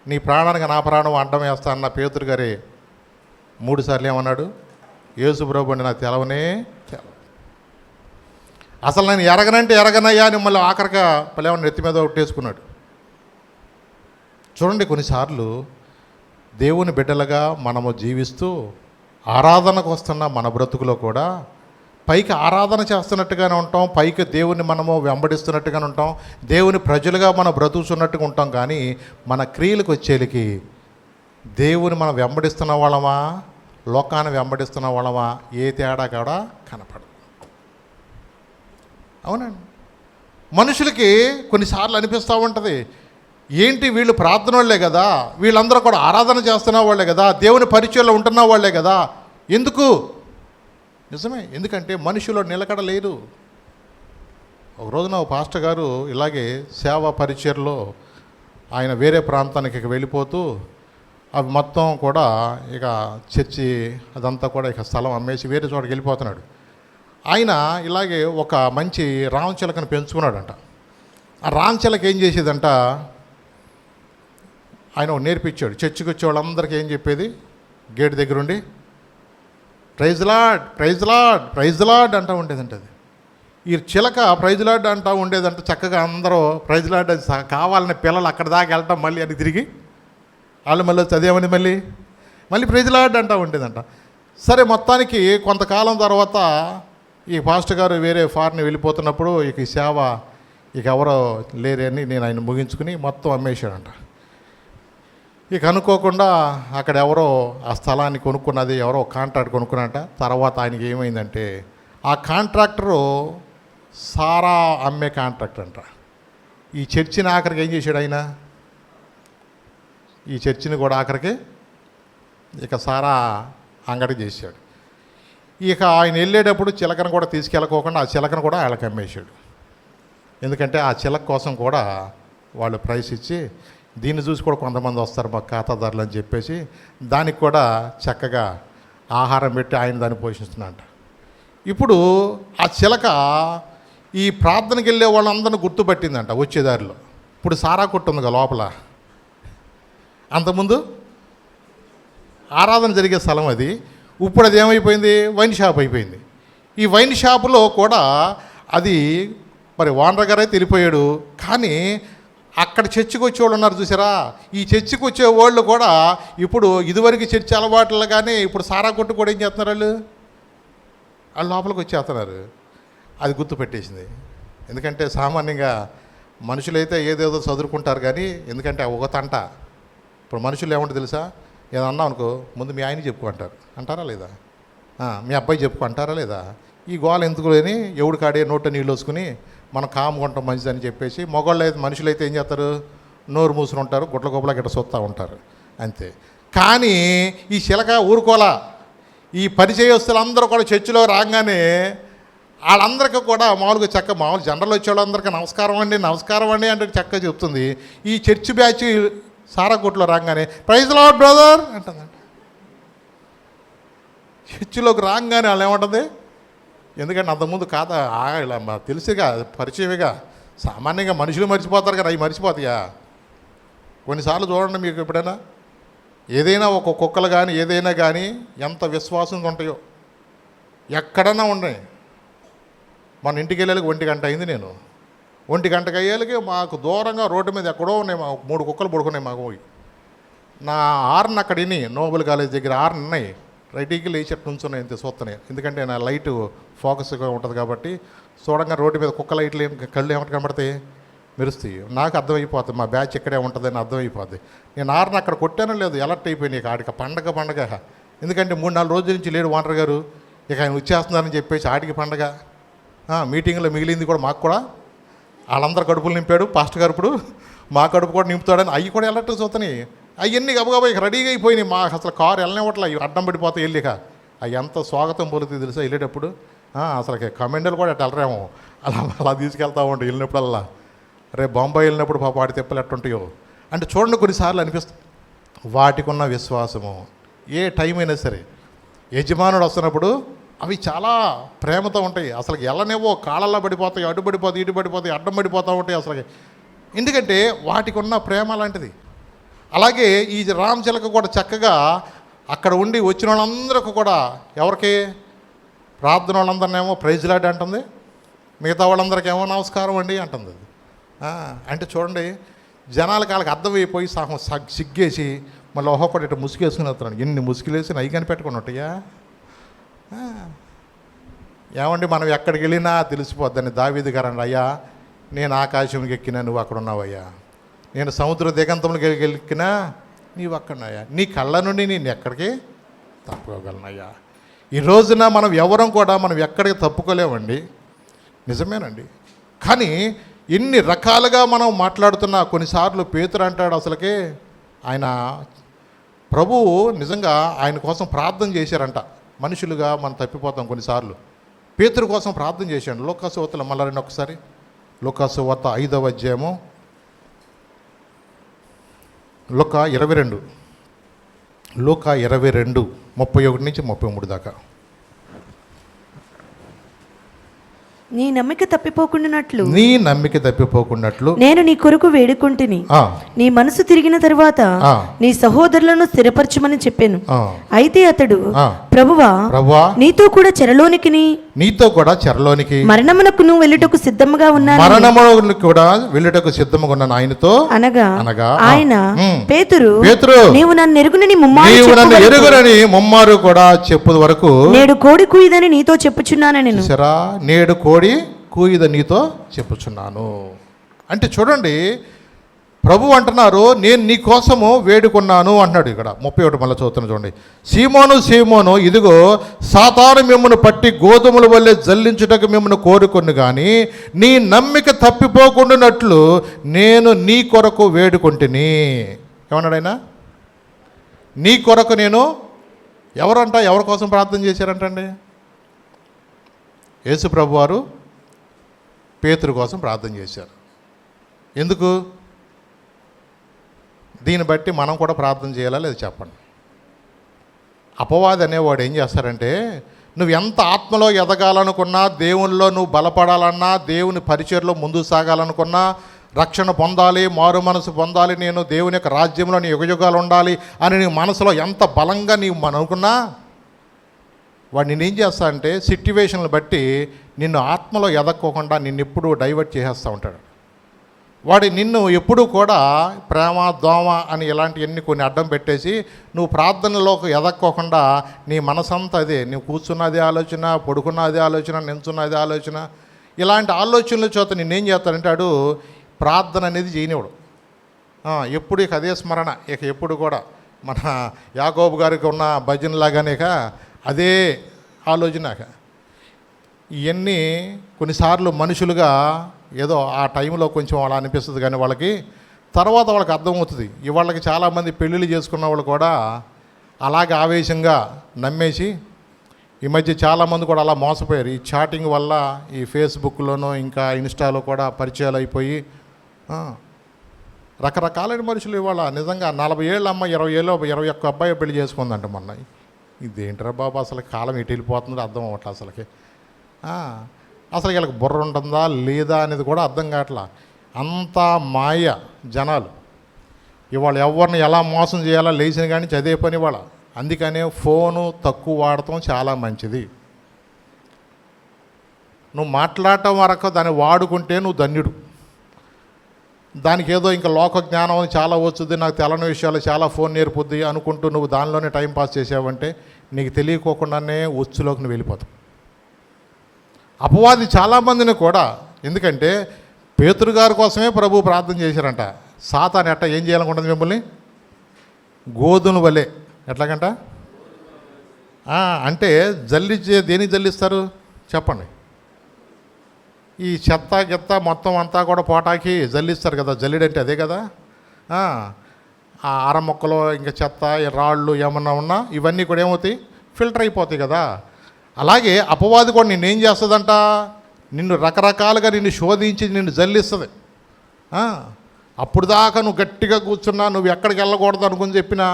[SPEAKER 1] నీ ప్రాణానికి నా ప్రాణం అడ్డం వేస్తా అన్న పేతురు గారే 3 సార్లు ఏమన్నాడు? యేసు ప్రభు అంటే నాకు తెలవనే తెలవ, అసలు నేను ఎరగనంటే ఎరగనయ్యా అని మళ్ళీ ఆఖరిగా పల్లెమని నెత్తి మీద ఒట్టేసుకున్నాడు. చూడండి, కొన్నిసార్లు దేవుని బిడ్డలుగా మనము జీవిస్తూ ఆరాధనకు వస్తున్న మన బ్రతుకులో కూడా పైకి ఆరాధన చేస్తున్నట్టుగానే ఉంటాం, పైకి దేవుని మనము వెంబడిస్తున్నట్టుగానే ఉంటాం, దేవుని ప్రజలుగా మనం బ్రతుకుతున్నట్టుగా ఉంటాం. కానీ మన క్రియలకు వచ్చేలికి దేవుని మనం వెంబడిస్తున్న వాళ్ళమా, లోకాన్ని వెంబడిస్తున్న వాళ్ళమా, ఏ తేడా కూడా కనపడదు. అవునండి, మనుషులకి కొన్నిసార్లు అనిపిస్తూ ఉంటుంది, ఏంటి వీళ్ళు ప్రార్థన వాళ్ళే కదా, వీళ్ళందరూ కూడా ఆరాధన చేస్తున్న వాళ్ళే కదా, దేవుని పరిచయంలో ఉంటున్న వాళ్ళే కదా, ఎందుకు? నిజమే, ఎందుకంటే మనుషులో నిలకడ లేదు. ఒక రోజున ఒక పాస్టర్ గారు ఇలాగే సేవా పరిచయలో ఆయన వేరే ప్రాంతానికి వెళ్ళిపోతూ అవి మొత్తం కూడా ఇక చర్చి అదంతా కూడా ఇక స్థలం అమ్మేసి వేరే చోటకి వెళ్ళిపోతున్నాడు. ఆయన ఇలాగే ఒక మంచి రామచిలకను పెంచుకున్నాడంట. ఆ రామచిలక ఏం చేసేదంట, ఆయన నేర్పించాడు. చర్చికి వచ్చే వాళ్ళందరికీ ఏం చెప్పేది, గేట్ దగ్గరుండి praise lord, praise lord, praise lord అంటూ ఉండేదంట. అది ఈ చిలక ప్రైజ్ లార్డ్ అంటూ ఉండేదంట. చక్కగా అందరూ ప్రైజ్ లార్డ్ అది కావాలని పిల్లలు అక్కడ దాకా వెళ్ళటం, మళ్ళీ అని తిరిగి వాళ్ళు మళ్ళీ చదివేమని మళ్ళీ ప్రైజ్ లార్డ్ అంటూ ఉండేదంట. సరే, మొత్తానికి కొంతకాలం తర్వాత ఈ పాస్టర్ గారు వేరే ఫారెన్ వెళ్ళిపోతున్నప్పుడు ఇక ఈ సేవ ఇక ఎవరో లేరని నేను ఆయన ముగించుకుని మొత్తం అమ్మేశాడంట. ఇక అనుకోకుండా అక్కడ ఎవరో ఆ స్థలాన్ని కొనుక్కున్నది, ఎవరో కాంట్రాక్ట్ కొనుక్కున్నట. తర్వాత ఆయనకి ఏమైందంటే, ఆ కాంట్రాక్టరు సారా అమ్మే కాంట్రాక్టర్ అంట. ఈ చర్చిని ఆఖరికి ఏం చేశాడు ఆయన, ఈ చర్చిని కూడా ఆఖరికి ఇక సారా అంగడి చేశాడు. ఇక ఆయన వెళ్ళేటప్పుడు చిలకను కూడా తీసుకెళ్ళకోకుండా ఆ చిలకను కూడా వాళ్ళకి అమ్మేశాడు. ఎందుకంటే ఆ చిలక కోసం కూడా వాళ్ళు ప్రైస్ ఇచ్చి, దీన్ని చూసి కూడా కొంతమంది వస్తారు మా ఖాతాదారులు అని చెప్పేసి దానికి కూడా చక్కగా ఆహారం పెట్టి ఆయన దాన్ని పోషిస్తున్నట్ట. ఇప్పుడు ఆ చిలక ఈ ప్రార్థనకి వెళ్ళే వాళ్ళందరినీ గుర్తుపట్టిందంట వచ్చేదారిలో. ఇప్పుడు సారా కొట్టు ఉంది కదా లోపల, అంతకుముందు ఆరాధన జరిగే స్థలం అది. ఇప్పుడు అది ఏమైపోయింది, వైన్ షాప్ అయిపోయింది. ఈ వైన్ షాపులో కూడా అది మరి ఓనర్ గారు అయితే వెళ్ళిపోయాడు. కానీ అక్కడ చర్చికి వచ్చేవాళ్ళు ఉన్నారు చూసారా, ఈ చర్చికి వచ్చే వాళ్ళు కూడా ఇప్పుడు ఇదివరకు చర్చి అలవాట్లు కానీ ఇప్పుడు సారా కొట్టు కూడా ఏం చేస్తున్నారు, వాళ్ళు లోపలికి వచ్చేస్తున్నారు. అది గుర్తుపెట్టేసింది. ఎందుకంటే సామాన్యంగా మనుషులైతే ఏదేదో చదువుకుంటారు కానీ, ఎందుకంటే ఒక తంట. ఇప్పుడు మనుషులు ఏమంటే తెలుసా, ఏదన్నా అనుకో ముందు మీ ఆయన చెప్పుకో అంటారా లేదా, మీ అబ్బాయి చెప్పుకో అంటారా లేదా, ఈ గోల ఎందుకు లేని ఎవడు కాడే నోట నీళ్ళు వేసుకుని మనం కాముకుంటాం మంచిదని చెప్పేసి మగవాళ్ళు అయితే మనుషులైతే ఏం చేస్తారు, నోరు మూసుని ఉంటారు, గుట్ల గొప్పలా గిట్ట సొత్తా ఉంటారు అంతే. కానీ ఈ చిలక ఊరుకోలా. ఈ పరిచయస్తులందరూ కూడా చర్చిలో రాగానే వాళ్ళందరికీ కూడా మామూలుగా మామూలు జనరల్ వచ్చేవాళ్ళందరికీ నమస్కారం అండి అంటే చక్కగా చెప్తుంది. ఈ చర్చి బ్యాచ్ సారా కొట్లో రాగానే ప్రైజ్ లార్డ్ బ్రదర్ అంటుందంట. చర్చిలోకి రాగానే వాళ్ళు ఏమంటుంది, ఎందుకంటే అంతకుముందు ఖాతా ఇలా తెలిసిగా పరిచయమేగా. సామాన్యంగా మనుషులు మర్చిపోతారు కదా, అవి మర్చిపోతాయా? కొన్నిసార్లు చూడండి, మీకు ఎప్పుడైనా ఏదైనా ఒక కుక్కలు కానీ ఏదైనా కానీ ఎంత విశ్వాసంగా ఉంటాయో. ఎక్కడన్నా ఉన్నాయి. మన ఇంటికి వెళ్ళేళ్ళకి 1 గంట అయింది. నేను 1 గంటకి అయ్యేళ్ళకి మాకు దూరంగా రోడ్డు మీద ఎక్కడో ఉన్నాయి, మా 3 కుక్కలు పడుకున్నాయి మాకు. నా హార్న్ అక్కడ విని నోబెల్ కాలేజ్ దగ్గర హార్న్ ఉన్నాయి, రైట్కి లేచెట్టు నుంచున్నాయి, ఇంత చూస్తున్నాయి. ఎందుకంటే నా లైట్ ఫోకస్గా ఉంటుంది కాబట్టి చూడంగా రోడ్డు మీద కుక్క లైట్లు కళ్ళు ఏమంటే కనబడతాయి, మెరుస్తాయి. నాకు అర్థమైపోతుంది మా బ్యాచ్ ఇక్కడే ఉంటుందని అర్థమైపోద్ది. నేను హార్న్ అక్కడ కొట్టానో లేదు, అలర్ట్ అయిపోయినాయి. ఆడికి పండగ. ఎందుకంటే 3-4 రోజుల నుంచి లేడు వాంటర్ గారు, ఇక ఆయన వచ్చేస్తున్నారని చెప్పేసి ఆడికి పండగ. మీటింగ్లో మిగిలింది కూడా మాకు కూడా, వాళ్ళందరూ కడుపులు నింపాడు పాస్టర్ గారు, ఇప్పుడు మా కడుపు కూడా నింపుతాడని అవి కూడా ఎలర్ట్ చూస్తున్నాయి. అవన్నీ గబగబా ఇక రెడీగా అయిపోయినాయి. మాకు అసలు కారు వెళ్ళనివ్వట్లే, అవి అడ్డం పడిపోతాయి వెళ్ళిక. అవి ఎంత స్వాగతం పలుకుతుంది తెలుసా వెళ్ళేటప్పుడు. అసలు కమెండలు కూడా అట్లా వెళ్ళరేమో, అలా తీసుకెళ్తా ఉంటాయి వెళ్ళినప్పుడల్లా. రేపు బొంబాయి వెళ్ళినప్పుడు పాప వాటి తెప్పలు ఎట్టుంటాయో అంటే చూడండి. కొన్నిసార్లు అనిపిస్తుంది వాటికి ఉన్న విశ్వాసము. ఏ టైం అయినా సరే యజమానుడు వస్తున్నప్పుడు అవి చాలా ప్రేమతో ఉంటాయి. అసలు వెళ్ళనేవో, కాళ్ళల్లో పడిపోతాయి, అడ్డు పడిపోతాయి, ఇటు పడిపోతాయి, అడ్డం పడిపోతూ ఉంటాయి అసలు. ఎందుకంటే వాటికి ఉన్న ప్రేమ లాంటిది. అలాగే ఈ రామచిలక కూడా చక్కగా అక్కడ ఉండి వచ్చిన వాళ్ళందరికీ కూడా ఎవరికి ప్రార్థన వాళ్ళందరినేమో ప్రైజ్ లాడ్ అంటుంది, మిగతా వాళ్ళందరికీ ఏమో నమస్కారం అండి అంటుంది. అంటే చూడండి, జనాలకు వాళ్ళకి అర్థమైపోయి సిగ్గేసి మళ్ళీ ఒక్కొక్కటి ఇటు ముసుగేసుకుని వస్తున్నాడు. ఎన్ని ముసుగులేసి అవి కనిపెట్టుకుని ఉంటాయా? ఏమండి, మనం ఎక్కడికి వెళ్ళినా తెలిసిపోద్దని దావీదు గారు అన్నాడు, అయ్యా నేను ఆకాశంకి ఎక్కినా నువ్వు అక్కడ ఉన్నావయ్యా, నేను సముద్ర దిగంతంలోకి ఎక్కినా నీవు అక్కడున్నాయా, నీ కళ్ళ నుండి నేను ఎక్కడికి తప్పుకోగలనయ్యా. ఈ రోజున మనం ఎవరం కూడా మనం ఎక్కడికి తప్పుకోలేమండి, నిజమేనండి. కానీ ఇన్ని రకాలుగా మనం మాట్లాడుతున్నా కొన్నిసార్లు పేతురు అంటాడు అసలుకే, ఆయన ప్రభువు నిజంగా ఆయన కోసం ప్రార్థన చేశారంట. మనుషులుగా మనం తప్పిపోతాం కొన్నిసార్లు. పేతురు కోసం ప్రార్థన చేశాడు. లూకాసు వార్తలో మళ్ళీ ఒకసారి, లూకాసు వార్త 5వ అధ్యాయము, లూకా 22, లూకా 22 31 నుంచి 33 దాకా.
[SPEAKER 2] నీ నమ్మిక తప్పిపోకుండానట్లు
[SPEAKER 1] నేను
[SPEAKER 2] నీ కొరకు వేడుకుంటుని, నీ మనసు తిరిగిన తరువాత నీ సహోదరులను స్థిరపరచమని చెప్పాను. అయితే అతడు, ప్రభువా నీతో కూడా చెరలోనికి మరణమునకు నువ్వు వెళ్ళుటకు సిద్ధముగా ఉన్నాను ఆయనతో అనగా ఆయన, పేతురు నీవు నన్ను ఎరుగునని ముమ్మారు కూడా చెప్పు వరకు నేడు కోడి కూయిదని నీతో చెప్పుచున్నానని. నేడు కోడి కూయిద నీతో చెప్పుచున్నాను అంటే చూడండి, ప్రభు అంటున్నారు నేను నీ కోసము వేడుకున్నాను అంటున్నాడు. ఇక్కడ 31 మళ్ళీ చదువుతున్నా చూడండి. సీమోను ఇదిగో సాతాను మిమ్మల్ని పట్టి గోధుమల వల్లే జల్లించుటకు మిమ్మల్ని కోరుకుని, కానీ నీ నమ్మిక తప్పిపోకుండానట్లు నేను నీ కొరకు వేడుకుంటుని. ఏమన్నాడు ఆయన? నీ కొరకు నేను. ఎవరి కోసం ప్రార్థన చేశారంటండి? యేసు ప్రభు వారు పేతురు కోసం ప్రార్థన చేశారు. ఎందుకు? దీన్ని బట్టి మనం కూడా ప్రార్థన చేయాలా లేదా చెప్పండి. అపవాది అనేవాడు ఏం చేస్తారంటే, నువ్వు ఎంత ఆత్మలో ఎదగాలనుకున్నా, దేవునిలో నువ్వు బలపడాలన్నా, దేవుని పరిచర్లో ముందుకు సాగాలనుకున్నా, రక్షణ పొందాలి, మారు మనసు పొందాలి, నేను దేవుని యొక్క రాజ్యంలో నీ యుగయుగాలు ఉండాలి అని నీ మనసులో ఎంత బలంగా నీవు అనుకున్నా, వాడు నేనేం చేస్తా అంటే సిట్యువేషన్లు బట్టి నిన్ను ఆత్మలో ఎదక్కోకుండా నిన్ను ఎప్పుడూ డైవర్ట్ చేసేస్తూ ఉంటాడు. వాడి నిన్ను ఎప్పుడూ కూడా ప్రేమ, దోమ అని ఇలాంటివన్నీ కొన్ని అడ్డం పెట్టేసి నువ్వు ప్రార్థనలోకి ఎదక్కోకుండా నీ మనసంతా అదే, నువ్వు కూర్చున్నదే ఆలోచన, పడుకున్నదే ఆలోచన, నించున్నదే ఆలోచన, ఇలాంటి ఆలోచనల చేత నిన్నేం చేస్తాడంటే వాడు ప్రార్థన అనేది చేయనివాడు. ఎప్పుడు ఇక అదే స్మరణ, ఇక ఎప్పుడు కూడా మన యాకోబు గారికి ఉన్న భజనలాగానే అదే ఆలోచన. ఇవన్నీ కొన్నిసార్లు మనుషులుగా ఏదో ఆ టైంలో కొంచెం అలా అనిపిస్తుంది, కానీ వాళ్ళకి తర్వాత వాళ్ళకి అర్థమవుతుంది. ఇవాళకి చాలామంది పెళ్ళిళ్ళు చేసుకున్న వాళ్ళు కూడా అలాగే ఆవేశంగా నమ్మేసి ఈ మధ్య చాలామంది కూడా అలా మోసపోయారు. ఈ చాటింగ్ వల్ల ఈ ఫేస్బుక్లోనూ ఇంకా ఇన్స్టాలో కూడా పరిచయాలు అయిపోయి రకరకాలైన మనుషులు ఇవాళ నిజంగా 40 ఏళ్ళ అమ్మాయి 20 ఏళ్ళు 21 అబ్బాయి పెళ్లి చేసుకుందంట మొన్న. ఇదేంటరా బాబు, అసలు కాలం ఎటు వెళ్ళిపోతుందో అర్థం అవ్వట్లేదు అసలుకి.
[SPEAKER 1] అసలు వీళ్ళకి బుర్ర ఉంటుందా లేదా అనేది కూడా అర్థం కావట్లా. అంతా మాయ జనాలు. ఇవాళ ఎవరిని ఎలా మోసం చేయాలో లేచిన కానీ చదివే పని ఇవాళ. అందుకనే ఫోను తక్కువ వాడటం చాలా మంచిది. నువ్వు మాట్లాడటం వరకు దాన్ని వాడుకుంటే నువ్వు ధన్యుడు. దానికి ఏదో ఇంకా లోక జ్ఞానం చాలా వచ్చుద్ది, నాకు తెలని విషయాలు చాలా ఫోన్ నేర్పుద్ది అనుకుంటూ నువ్వు దానిలోనే టైంపాస్ చేసావంటే నీకు తెలియకోకుండానే ఉచ్చులోకి నువ్వు వెళ్ళిపోతావు. అపవాది చాలామందిని కూడా, ఎందుకంటే పేతురు గారి కోసమే ప్రభు ప్రార్థన చేశారంట. సాతాను ఎట్ట ఏం చేయాలనుకుంటుంది మిమ్మల్ని? గోధుమ వలె. ఎట్లాగంట అంటే జల్లిచ్చే, దేనికి జల్లిస్తారు చెప్పండి? ఈ చెత్త గిత్త మొత్తం అంతా కూడా పోటాకి జల్లిస్తారు కదా. జల్లిడంటే అదే కదా. ఆ అర మొక్కలో ఇంకా చెత్త, రాళ్ళు ఏమన్నా ఉన్నా ఇవన్నీ కూడా ఏమవుతాయి? ఫిల్టర్ అయిపోతాయి కదా. అలాగే అపవాది కూడా నిన్నేం చేస్తుందంట? నిన్ను రకరకాలుగా నిన్ను శోధించి నిన్ను జల్లిస్తుంది. అప్పుడు దాకా నువ్వు గట్టిగా కూర్చున్నా, నువ్వు ఎక్కడికి వెళ్ళకూడదు అనుకుని చెప్పినా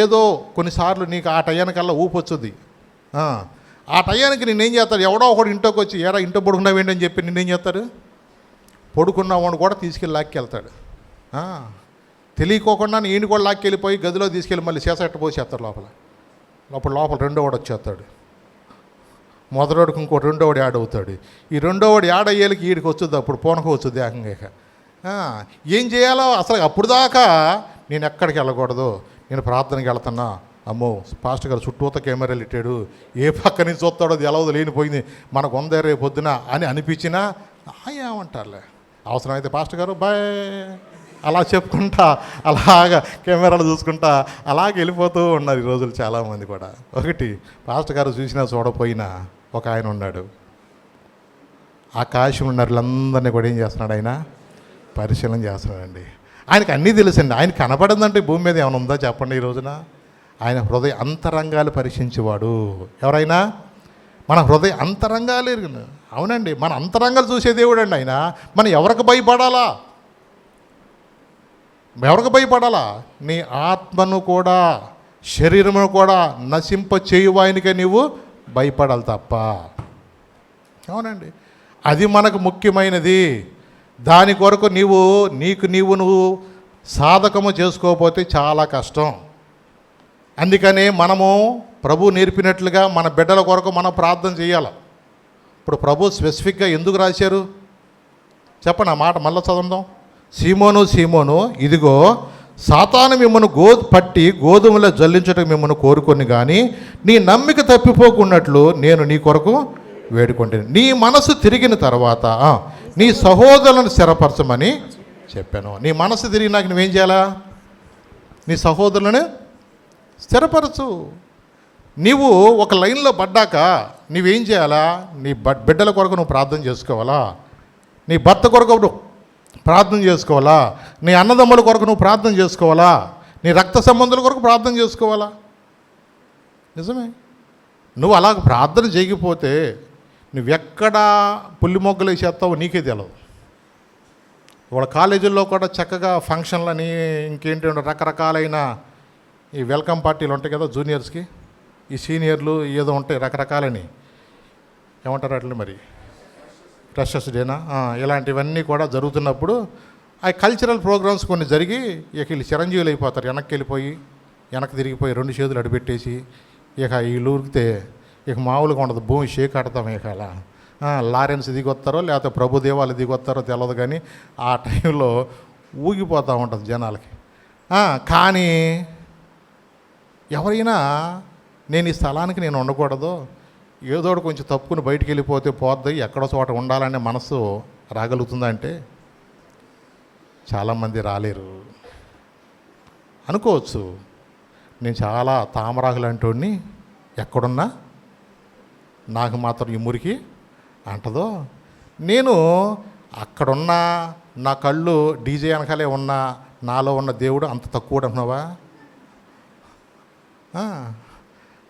[SPEAKER 1] ఏదో కొన్నిసార్లు నీకు ఆ టయానికల్లా ఊపు వచ్చుద్ది. ఆ టయానికి నిన్నేం చేస్తాడు? ఎవడో ఒకడు ఇంట్లోకి వచ్చి, ఏరా ఇంట్లో పడుకున్నావేంటి అని చెప్పి నిన్నేం చేస్తాడు? పడుకున్నవాడు కూడా తీసుకెళ్ళి లాక్కెళ్తాడు. తెలియకోకుండా ఈయన కూడా లాక్కెళ్ళిపోయి గదిలో తీసుకెళ్ళి మళ్ళీ చేసేట పోసేస్తాడు లోపల రెండో వాడు వచ్చేస్తాడు. మొదటివాడికి ఇంకో రెండోవాడు యాడ్ అవుతాడు. ఈ రెండోవాడు యాడ్ అయ్యేకి వీడికి వచ్చుద్ది, అప్పుడు పూనకం వచ్చుద్ది ఏకంగా. ఏం చేయాలో అసలు అప్పుడు దాకా నేను ఎక్కడికి వెళ్ళకూడదు, నేను ప్రార్థనకి వెళ్తున్నా, అమ్మో పాస్టర్ గారు చుట్టూత కెమెరాలు ఇట్టాడు, ఏ పక్క నుంచి చూస్తాడో అది ఎలా లేనిపోయింది, మనకు ఉందే రేపు పొద్దున అని అనిపించినా ఏమంటారులే, అవసరమైతే పాస్టర్ గారు బాయ్ అలా చెప్పుకుంటా అలాగా కెమెరాలు చూసుకుంటా అలాగే వెళ్ళిపోతూ ఉన్నారు ఈ రోజులు చాలామంది కూడా. ఒకటి పాస్టర్ గారు చూసినా చూడపోయినా ఒక ఆయన ఉన్నాడు, ఆకాశం ఉన్నర్లందరినీ కూడా ఏం చేస్తున్నాడు? ఆయన పరిశీలన చేస్తున్నాడండి. ఆయనకు అన్నీ తెలుసండి. ఆయన కనపడిందంటే భూమి మీద ఏమైనా ఉందా చెప్పండి ఈ రోజున? ఆయన హృదయ అంతరంగాలు పరీక్షించేవాడు. ఎవరైనా మన హృదయ అంతరంగాలు ఎరుగును. అవునండి, మన అంతరంగాలు చూసే దేవుడు అండి ఆయన. మనం ఎవరికి భయపడాలా? నీ ఆత్మను కూడా శరీరమును కూడా నశింప చేయువానికే నీవు భయపడాలి తప్ప. అవునండి, అది మనకు ముఖ్యమైనది. దాని కొరకు నువ్వు సాధకము చేసుకోకపోతే చాలా కష్టం. అందుకనే మనము ప్రభు నేర్పినట్లుగా మన బిడ్డల కొరకు మనం ప్రార్థన చేయాలి. ఇప్పుడు ప్రభు స్పెసిఫిక్గా ఎందుకు రాశారు చెప్పండి? ఆ మాట మళ్ళీ చదువుదాం. సీమోను సీమోను, ఇదిగో సాతాను మిమ్మల్ని పట్టి గోధుమలో జల్లించటం మిమ్మల్ని కోరుకొని కానీ నీ నమ్మిక తప్పిపోకున్నట్లు నేను నీ కొరకు వేడుకుంటాను. నీ మనసు తిరిగిన తర్వాత నీ సహోదరులను స్థిరపరచమని చెప్పాను. నీ మనసు తిరిగి నాకు నువ్వేం చేయాలా? నీ సహోదరులను స్థిరపరచు. నీవు ఒక లైన్లో పడ్డాక నువ్వేం చేయాలా? నీ బిడ్డల కొరకు నువ్వు ప్రార్థన చేసుకోవాలా, నీ భర్త కొరకు ప్రార్థన చేసుకోవాలా, నీ అన్నదమ్ముల కొరకు నువ్వు ప్రార్థన చేసుకోవాలా, నీ రక్త సంబంధుల కొరకు ప్రార్థన చేసుకోవాలా. నిజమే. నువ్వు అలాగ ప్రార్థన చేయకపోతే నువ్వెక్కడా పుల్లి మొగ్గలు వేసేస్తావు నీకే తెలియదు. వాళ్ళ కాలేజీల్లో కూడా చక్కగా ఫంక్షన్లని ఇంకేంటి రకరకాలైన ఈ వెల్కమ్ పార్టీలు ఉంటాయి కదా జూనియర్స్కి, ఈ సీనియర్లు ఏదో ఉంటాయి రకరకాలని, ఏమంటారు అట్లా మరి ఫ్రెషర్స్ డేనా, ఇలాంటివన్నీ కూడా జరుగుతున్నప్పుడు ఆ కల్చరల్ ప్రోగ్రామ్స్ కొన్ని జరిగి ఇక వీళ్ళు చిరంజీవులు అయిపోతారు. వెనక్కి తిరిగిపోయి రెండు చేతులు అడిపెట్టేసి ఇక వీళ్ళు ఊరికితే ఇక మామూలుగా ఉండదు, భూమి షేక్ ఆడతాం. ఇక అలా లారెన్స్ దిగొస్తారో లేకపోతే ప్రభుదేవాలు దిగొస్తారో తెలియదు, కానీ ఆ టైంలో ఊగిపోతూ ఉంటుంది జనాలకి. కానీ ఎవరైనా నేను ఈ స్థలానికి నేను ఉండకూడదు, ఏదో కొంచెం తప్పుకుని బయటికి వెళ్ళిపోతే పోద్ది, ఎక్కడో చోట ఉండాలనే మనసు రాగలుగుతుందంటే చాలామంది రాలేరు. అనుకోవచ్చు నేను చాలా తామరాకు లాంటి ఎక్కడున్నా నాకు మాత్రం ఈ మురికి అంటదో. నేను అక్కడున్నా నా కళ్ళు డీజే వెనకాలే ఉన్నా నాలో ఉన్న దేవుడు అంత తక్కువ అంటున్నావా?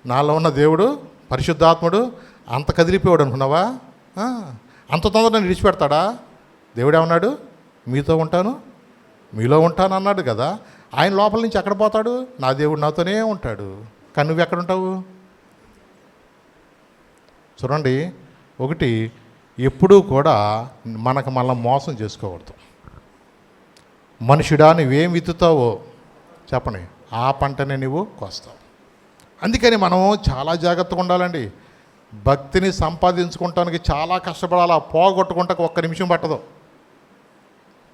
[SPEAKER 1] నాలో ఉన్న దేవుడు పరిశుద్ధాత్ముడు అంత కదిలిపోయాడు అనుకున్నావా? అంత తొందరగా విడిచిపెడతాడా? దేవుడేమన్నాడు? మీతో ఉంటాను, మీలో ఉంటాను అన్నాడు కదా. ఆయన లోపల నుంచి ఎక్కడ పోతాడు? నా దేవుడు నాతోనే ఉంటాడు. కానీ నువ్వు ఎక్కడ ఉంటావు? చూడండి, ఒకటి, ఎప్పుడూ కూడా మనకు మళ్ళీ మోసం చేసుకోకూడదు. మనుషుడా నువ్వేం విత్తుతావో చెప్పని ఆ పంటనే నువ్వు కోస్తావు. అందుకని మనం చాలా జాగ్రత్తగా ఉండాలండి. భక్తిని సంపాదించుకోవటానికి చాలా కష్టపడాలి. పోగొట్టుకుంటానికి ఒక్క నిమిషం పట్టదు.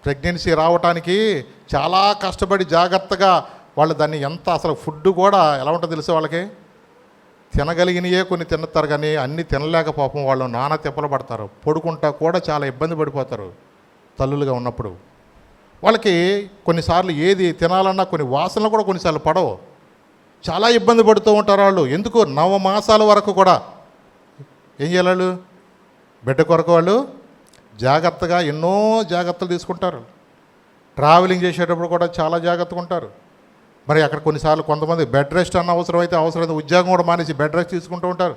[SPEAKER 1] ప్రెగ్నెన్సీ రావటానికి చాలా కష్టపడి జాగ్రత్తగా వాళ్ళు దాన్ని ఎంత అసలు ఫుడ్ కూడా ఎలా ఉంటుందో తెలుసా, వాళ్ళకి తినగలిగినయే కొన్ని తింటారు, కానీ అన్నీ తినలేక పాపం వాళ్ళు నానా తిప్పలు పడతారు. పడుకుంటా కూడా చాలా ఇబ్బంది పడిపోతారు తల్లులుగా ఉన్నప్పుడు. వాళ్ళకి కొన్నిసార్లు ఏది తినాలన్నా కొన్ని వాసనలు కూడా కొన్నిసార్లు పడవు. చాలా ఇబ్బంది పడుతూ ఉంటారు వాళ్ళు. ఎందుకు 9 మాసాల వరకు కూడా ఏం చేయాలి వాళ్ళు? బిడ్డ కొరకు వాళ్ళు జాగ్రత్తగా ఎన్నో జాగ్రత్తలు తీసుకుంటారు. ట్రావెలింగ్ చేసేటప్పుడు కూడా చాలా జాగ్రత్తగా ఉంటారు. మరి అక్కడ కొన్నిసార్లు కొంతమంది బెడ్ రెస్ట్ అన్న అవసరమైతే ఉద్యోగం కూడా మానేసి బెడ్ రెస్ట్ తీసుకుంటూ ఉంటారు.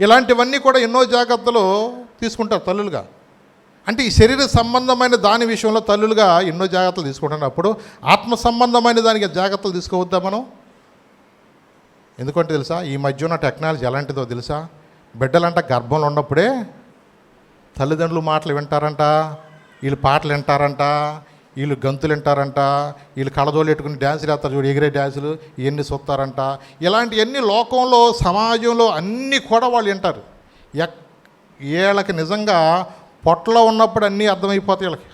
[SPEAKER 1] ఇలాంటివన్నీ కూడా ఎన్నో జాగ్రత్తలు తీసుకుంటారు తల్లులుగా. అంటే ఈ శరీర సంబంధమైన దాని విషయంలో తల్లులుగా ఎన్నో జాగ్రత్తలు తీసుకుంటున్నప్పుడు ఆత్మ సంబంధమైన దానికి జాగ్రత్తలు తీసుకోవద్దా మనం? ఎందుకంటే తెలుసా, ఈ మధ్య ఉన్న టెక్నాలజీ ఎలాంటిదో తెలుసా? బిడ్డలంట గర్భంలో ఉన్నప్పుడే తల్లిదండ్రులు మాటలు వింటారంట, వీళ్ళు పాటలు వింటారంట, వీళ్ళు గంతులు వింటారంట, వీళ్ళు కళ్ళజోలు పెట్టుకుని డ్యాన్సులు వేస్తారు చూడు, ఎగిరే డ్యాన్సులు ఇవన్నీ చూస్తారంట. ఇలాంటివన్నీ లోకంలో సమాజంలో అన్నీ కూడా వాళ్ళు వింటారు. వీళ్ళకి నిజంగా పొట్టలో ఉన్నప్పుడు అన్నీ అర్థమైపోతాయి వీళ్ళకి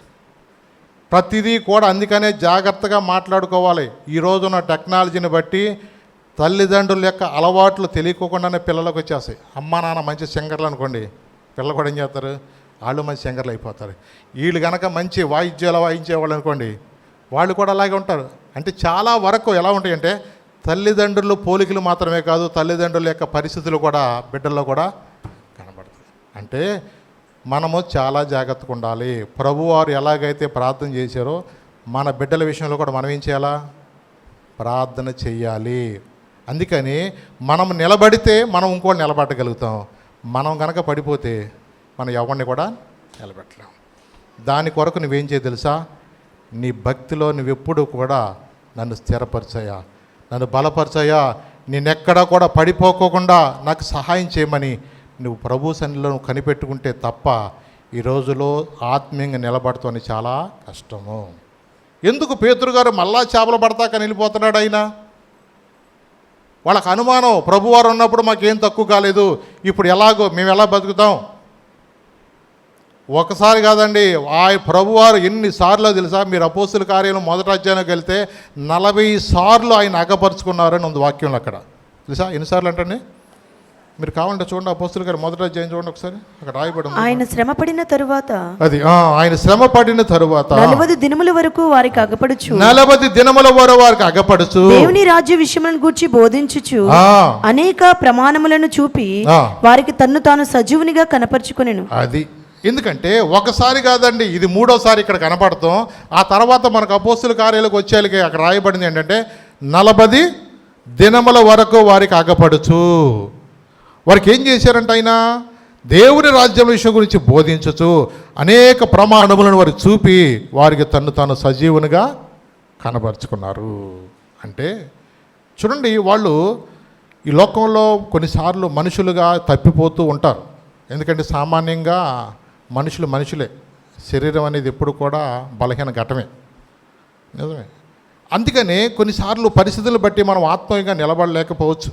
[SPEAKER 1] ప్రతిదీ కూడా. అందుకనే జాగ్రత్తగా మాట్లాడుకోవాలి. ఈ రోజున టెక్నాలజీని బట్టి తల్లిదండ్రుల యొక్క అలవాట్లు తెలియకోకుండానే పిల్లలకు వచ్చేస్తాయి. అమ్మా నాన్న మంచి సింగర్లు అనుకోండి, పిల్లలు కూడా ఏం చేస్తారు, వాళ్ళు మంచి సింగర్లు అయిపోతారు. వీళ్ళు కనుక మంచి వాయిద్యాలు వాయించేవాళ్ళు అనుకోండి, వాళ్ళు కూడా అలాగే ఉంటారు. అంటే చాలా వరకు ఎలా ఉంటాయంటే తల్లిదండ్రులు పోలికలు మాత్రమే కాదు, తల్లిదండ్రుల యొక్క పరిస్థితులు కూడా బిడ్డల్లో కూడా కనబడతాయి. అంటే మనము చాలా జాగ్రత్తగా ఉండాలి. ప్రభువారు ఎలాగైతే ప్రార్థన చేశారో మన బిడ్డల విషయంలో కూడా మనం ఏం చేయాలా? ప్రార్థన చెయ్యాలి. అందుకని మనం నిలబడితే మనం ఇంకోటి నిలబడగలుగుతాం. మనం కనుక పడిపోతే మనం ఎవరిని కూడా నిలబెట్టలేం. దాని కొరకు నువ్వేం చేయ తెలుసా? నీ భక్తిలో నువ్వెప్పుడు కూడా నన్ను స్థిరపరచయ్యా, నన్ను బలపరచయ్యా, నేనెక్కడా కూడా పడిపోకోకుండా నాకు సహాయం చేయమని నువ్వు ప్రభు సన్నిధిలో కనిపెట్టుకుంటే తప్ప ఈ రోజులో ఆత్మీయంగా నిలబడతామని చాలా కష్టము. ఎందుకు పేతురు గారు మళ్ళా చేపలు పడతాక వెళ్ళిపోతున్నాడు? ఆయన వాళ్ళకి అనుమానం, ప్రభువారు ఉన్నప్పుడు మాకేం తక్కువ కాలేదు, ఇప్పుడు ఎలాగో మేము ఎలా బతుకుతాం? ఒకసారి కాదండి, ఆ ప్రభువారు ఎన్నిసార్లు తెలుసా? మీరు అపోస్తుల కార్యాలయం 1వ అధ్యాయంలోకి వెళ్తే 40 సార్లు ఆయన అగపరుచుకున్నారని ఉంది వాక్యంలో. అక్కడ తెలుసా ఎన్నిసార్లు అంటండి? మీరు కావాలంటే చూడండి, అపోస్తుల గారు 1వ అధ్యాయం చూడండి ఒకసారి, అక్కడ రాయబడి ఉంది.
[SPEAKER 2] ఆయన శ్రమ పడిన తరువాత,
[SPEAKER 1] అది ఆయన శ్రమ పడిన తరువాత
[SPEAKER 2] 40 దినముల వరకు వారికి అగపడుచు,
[SPEAKER 1] 40 దినముల వరకు వారికి అగపడుచు,
[SPEAKER 2] దేవుని రాజ్య విషయములను గూర్చి బోధించుచు అనేక ప్రమాణములను చూపి వారికి తన్ను తాను సజీవునిగా కనపరుచుకొనెను.
[SPEAKER 1] అది ఎందుకంటే ఒకసారి కాదండి, ఇది 3వసారి ఇక్కడ కనపడతాం. ఆ తర్వాత మనకు అపోస్తుల కార్యాలకు వచ్చేళ్ళకి అక్కడ రాయబడింది ఏంటంటే 40 దినముల వరకు వారికి అగపడుచు. వారికి ఏం చేశారంటే ఆయన దేవుని రాజ్యం విషయం గురించి బోధించచ్చు, అనేక ప్రమాణములను వారికి చూపి వారికి తన్ను తాను సజీవునిగా కనబరుచుకున్నారు. అంటే చూడండి, వాళ్ళు ఈ లోకంలో కొన్నిసార్లు మనుషులుగా తప్పిపోతూ ఉంటారు. ఎందుకంటే సామాన్యంగా మనుషులే, శరీరం అనేది ఎప్పుడు కూడా బలహీన ఘటమే, నిజమే. అందుకని కొన్నిసార్లు పరిస్థితులను బట్టి మనం ఆత్మీయంగా నిలబడలేకపోవచ్చు.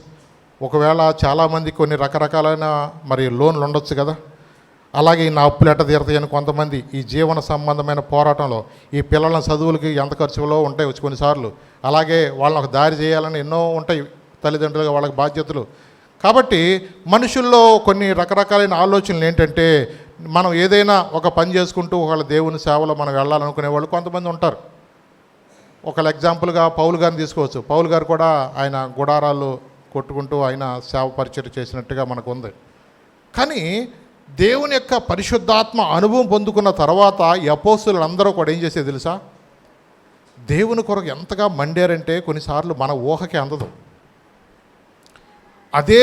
[SPEAKER 1] ఒకవేళ చాలామంది కొన్ని రకరకాలైన మరి లోన్లు ఉండొచ్చు కదా. అలాగే నా అప్పులు ఎట్ట తీరతాయని కొంతమంది ఈ జీవన సంబంధమైన పోరాటంలో ఈ పిల్లల చదువులకి ఎంత ఖర్చులో ఉంటాయి కొన్నిసార్లు. అలాగే వాళ్ళని ఒక దారి చేయాలని ఎన్నో ఉంటాయి తల్లిదండ్రులుగా వాళ్ళకి బాధ్యతలు. కాబట్టి మనుషుల్లో కొన్ని రకరకాలైన ఆలోచనలు ఏంటంటే మనం ఏదైనా ఒక పని చేసుకుంటూ ఒకళ్ళ దేవుని సేవలో మనం వెళ్ళాలనుకునే వాళ్ళు కొంతమంది ఉంటారు. ఒకళ్ళ ఎగ్జాంపుల్గా పౌలు గారిని తీసుకోవచ్చు. పౌలు గారు కూడా ఆయన గుడారాలు కొట్టుకుంటూ ఆయన సేవ పరిచయం చేసినట్టుగా మనకు ఉంది. కానీ దేవుని యొక్క పరిశుద్ధాత్మ అనుభవం పొందుకున్న తర్వాత ఈ అపోస్తులు అందరూ కూడా ఏం చేసేది తెలుసా? దేవుని కొరకు ఎంతగా మండారంటే కొన్నిసార్లు మన ఊహకే అందదు. అదే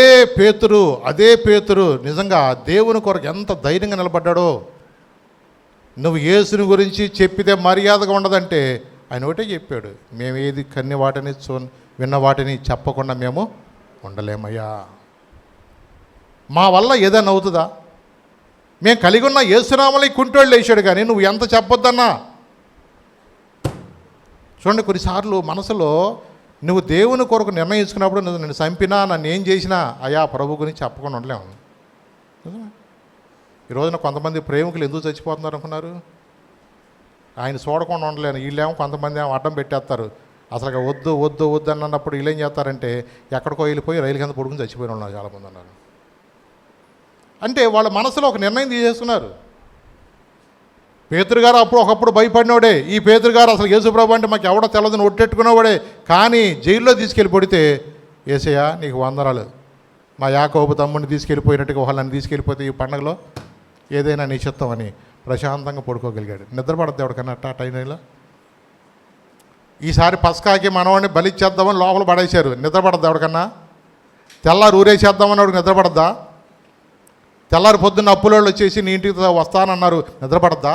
[SPEAKER 1] పేతురు నిజంగా దేవుని కొరకు ఎంత ధైర్యంగా నిలబడ్డాడో. నువ్వు యేసుని గురించి చెప్పితే మర్యాదగా ఉండదంటే ఆయన ఒకటే చెప్పాడు, మేము ఏది కన్ని వాటిని విన్న వాటిని చెప్పకుండా మేము ఉండలేమయ్యా. మా వల్ల ఏదైనా అవుతుందా? మేము కలిగి ఉన్న యేసునామని కుంటోళ్ళు వేసాడు, కానీ నువ్వు ఎంత చెప్పొద్దన్నా. చూడండి, కొన్నిసార్లు మనసులో నువ్వు దేవుని కొరకు నిర్ణయించుకున్నప్పుడు నన్ను చంపినా, నన్ను ఏం చేసినా అయా ప్రభు గురించి చెప్పకుండా ఉండలేము. ఈ రోజున కొంతమంది ప్రేమికులు ఎందుకు చచ్చిపోతున్నారు అనుకున్నారు? ఆయన చూడకుండా ఉండలేను. వీళ్ళేమో కొంతమంది ఏమో అడ్డం పెట్టేస్తారు. అసలు వద్దు వద్దు వద్దు అన్నప్పుడు వీళ్ళు ఏం చేస్తారంటే ఎక్కడికో వెళ్ళిపోయి రైలు కింద పడుకుని చచ్చిపోయిన వాళ్ళు చాలామంది అన్నారు. అంటే వాళ్ళ మనసులో ఒక నిర్ణయం తీసేస్తున్నారు. పేతురు గారు ఒకప్పుడు భయపడినోడే. ఈ పేతురు గారు అసలు యేసుప్రభు అంటే మాకు ఎవడో తెలదని ఒట్టెట్టుకునేవాడే. కానీ జైల్లో తీసుకెళ్ళి పడితే, యేసయ్యా నీకు వందనాలు, మా యాకోబు తమ్ముడిని తీసుకెళ్ళిపోయినట్టుగా వాళ్ళని తీసుకెళ్ళిపోతే ఈ పండగలో ఏదైనా నీ చిత్తం అని ప్రశాంతంగా పడుకోగలిగాడు. నిద్రపడద్దు ఎవరికన్నా ఆ టైంలో. ఈసారి పస్కాకి మనవాడిని బలిచ్చేద్దామని లోపల పడేశారు. నిద్రపడద్దు ఎవరికన్నా? తెల్లారు ఊరేసేద్దామని వాడికి నిద్రపడద్దా? తెల్లారి పొద్దున్న అప్పులోళ్ళు వచ్చేసి నీ ఇంటికి వస్తానన్నారు, నిద్రపడద్దా?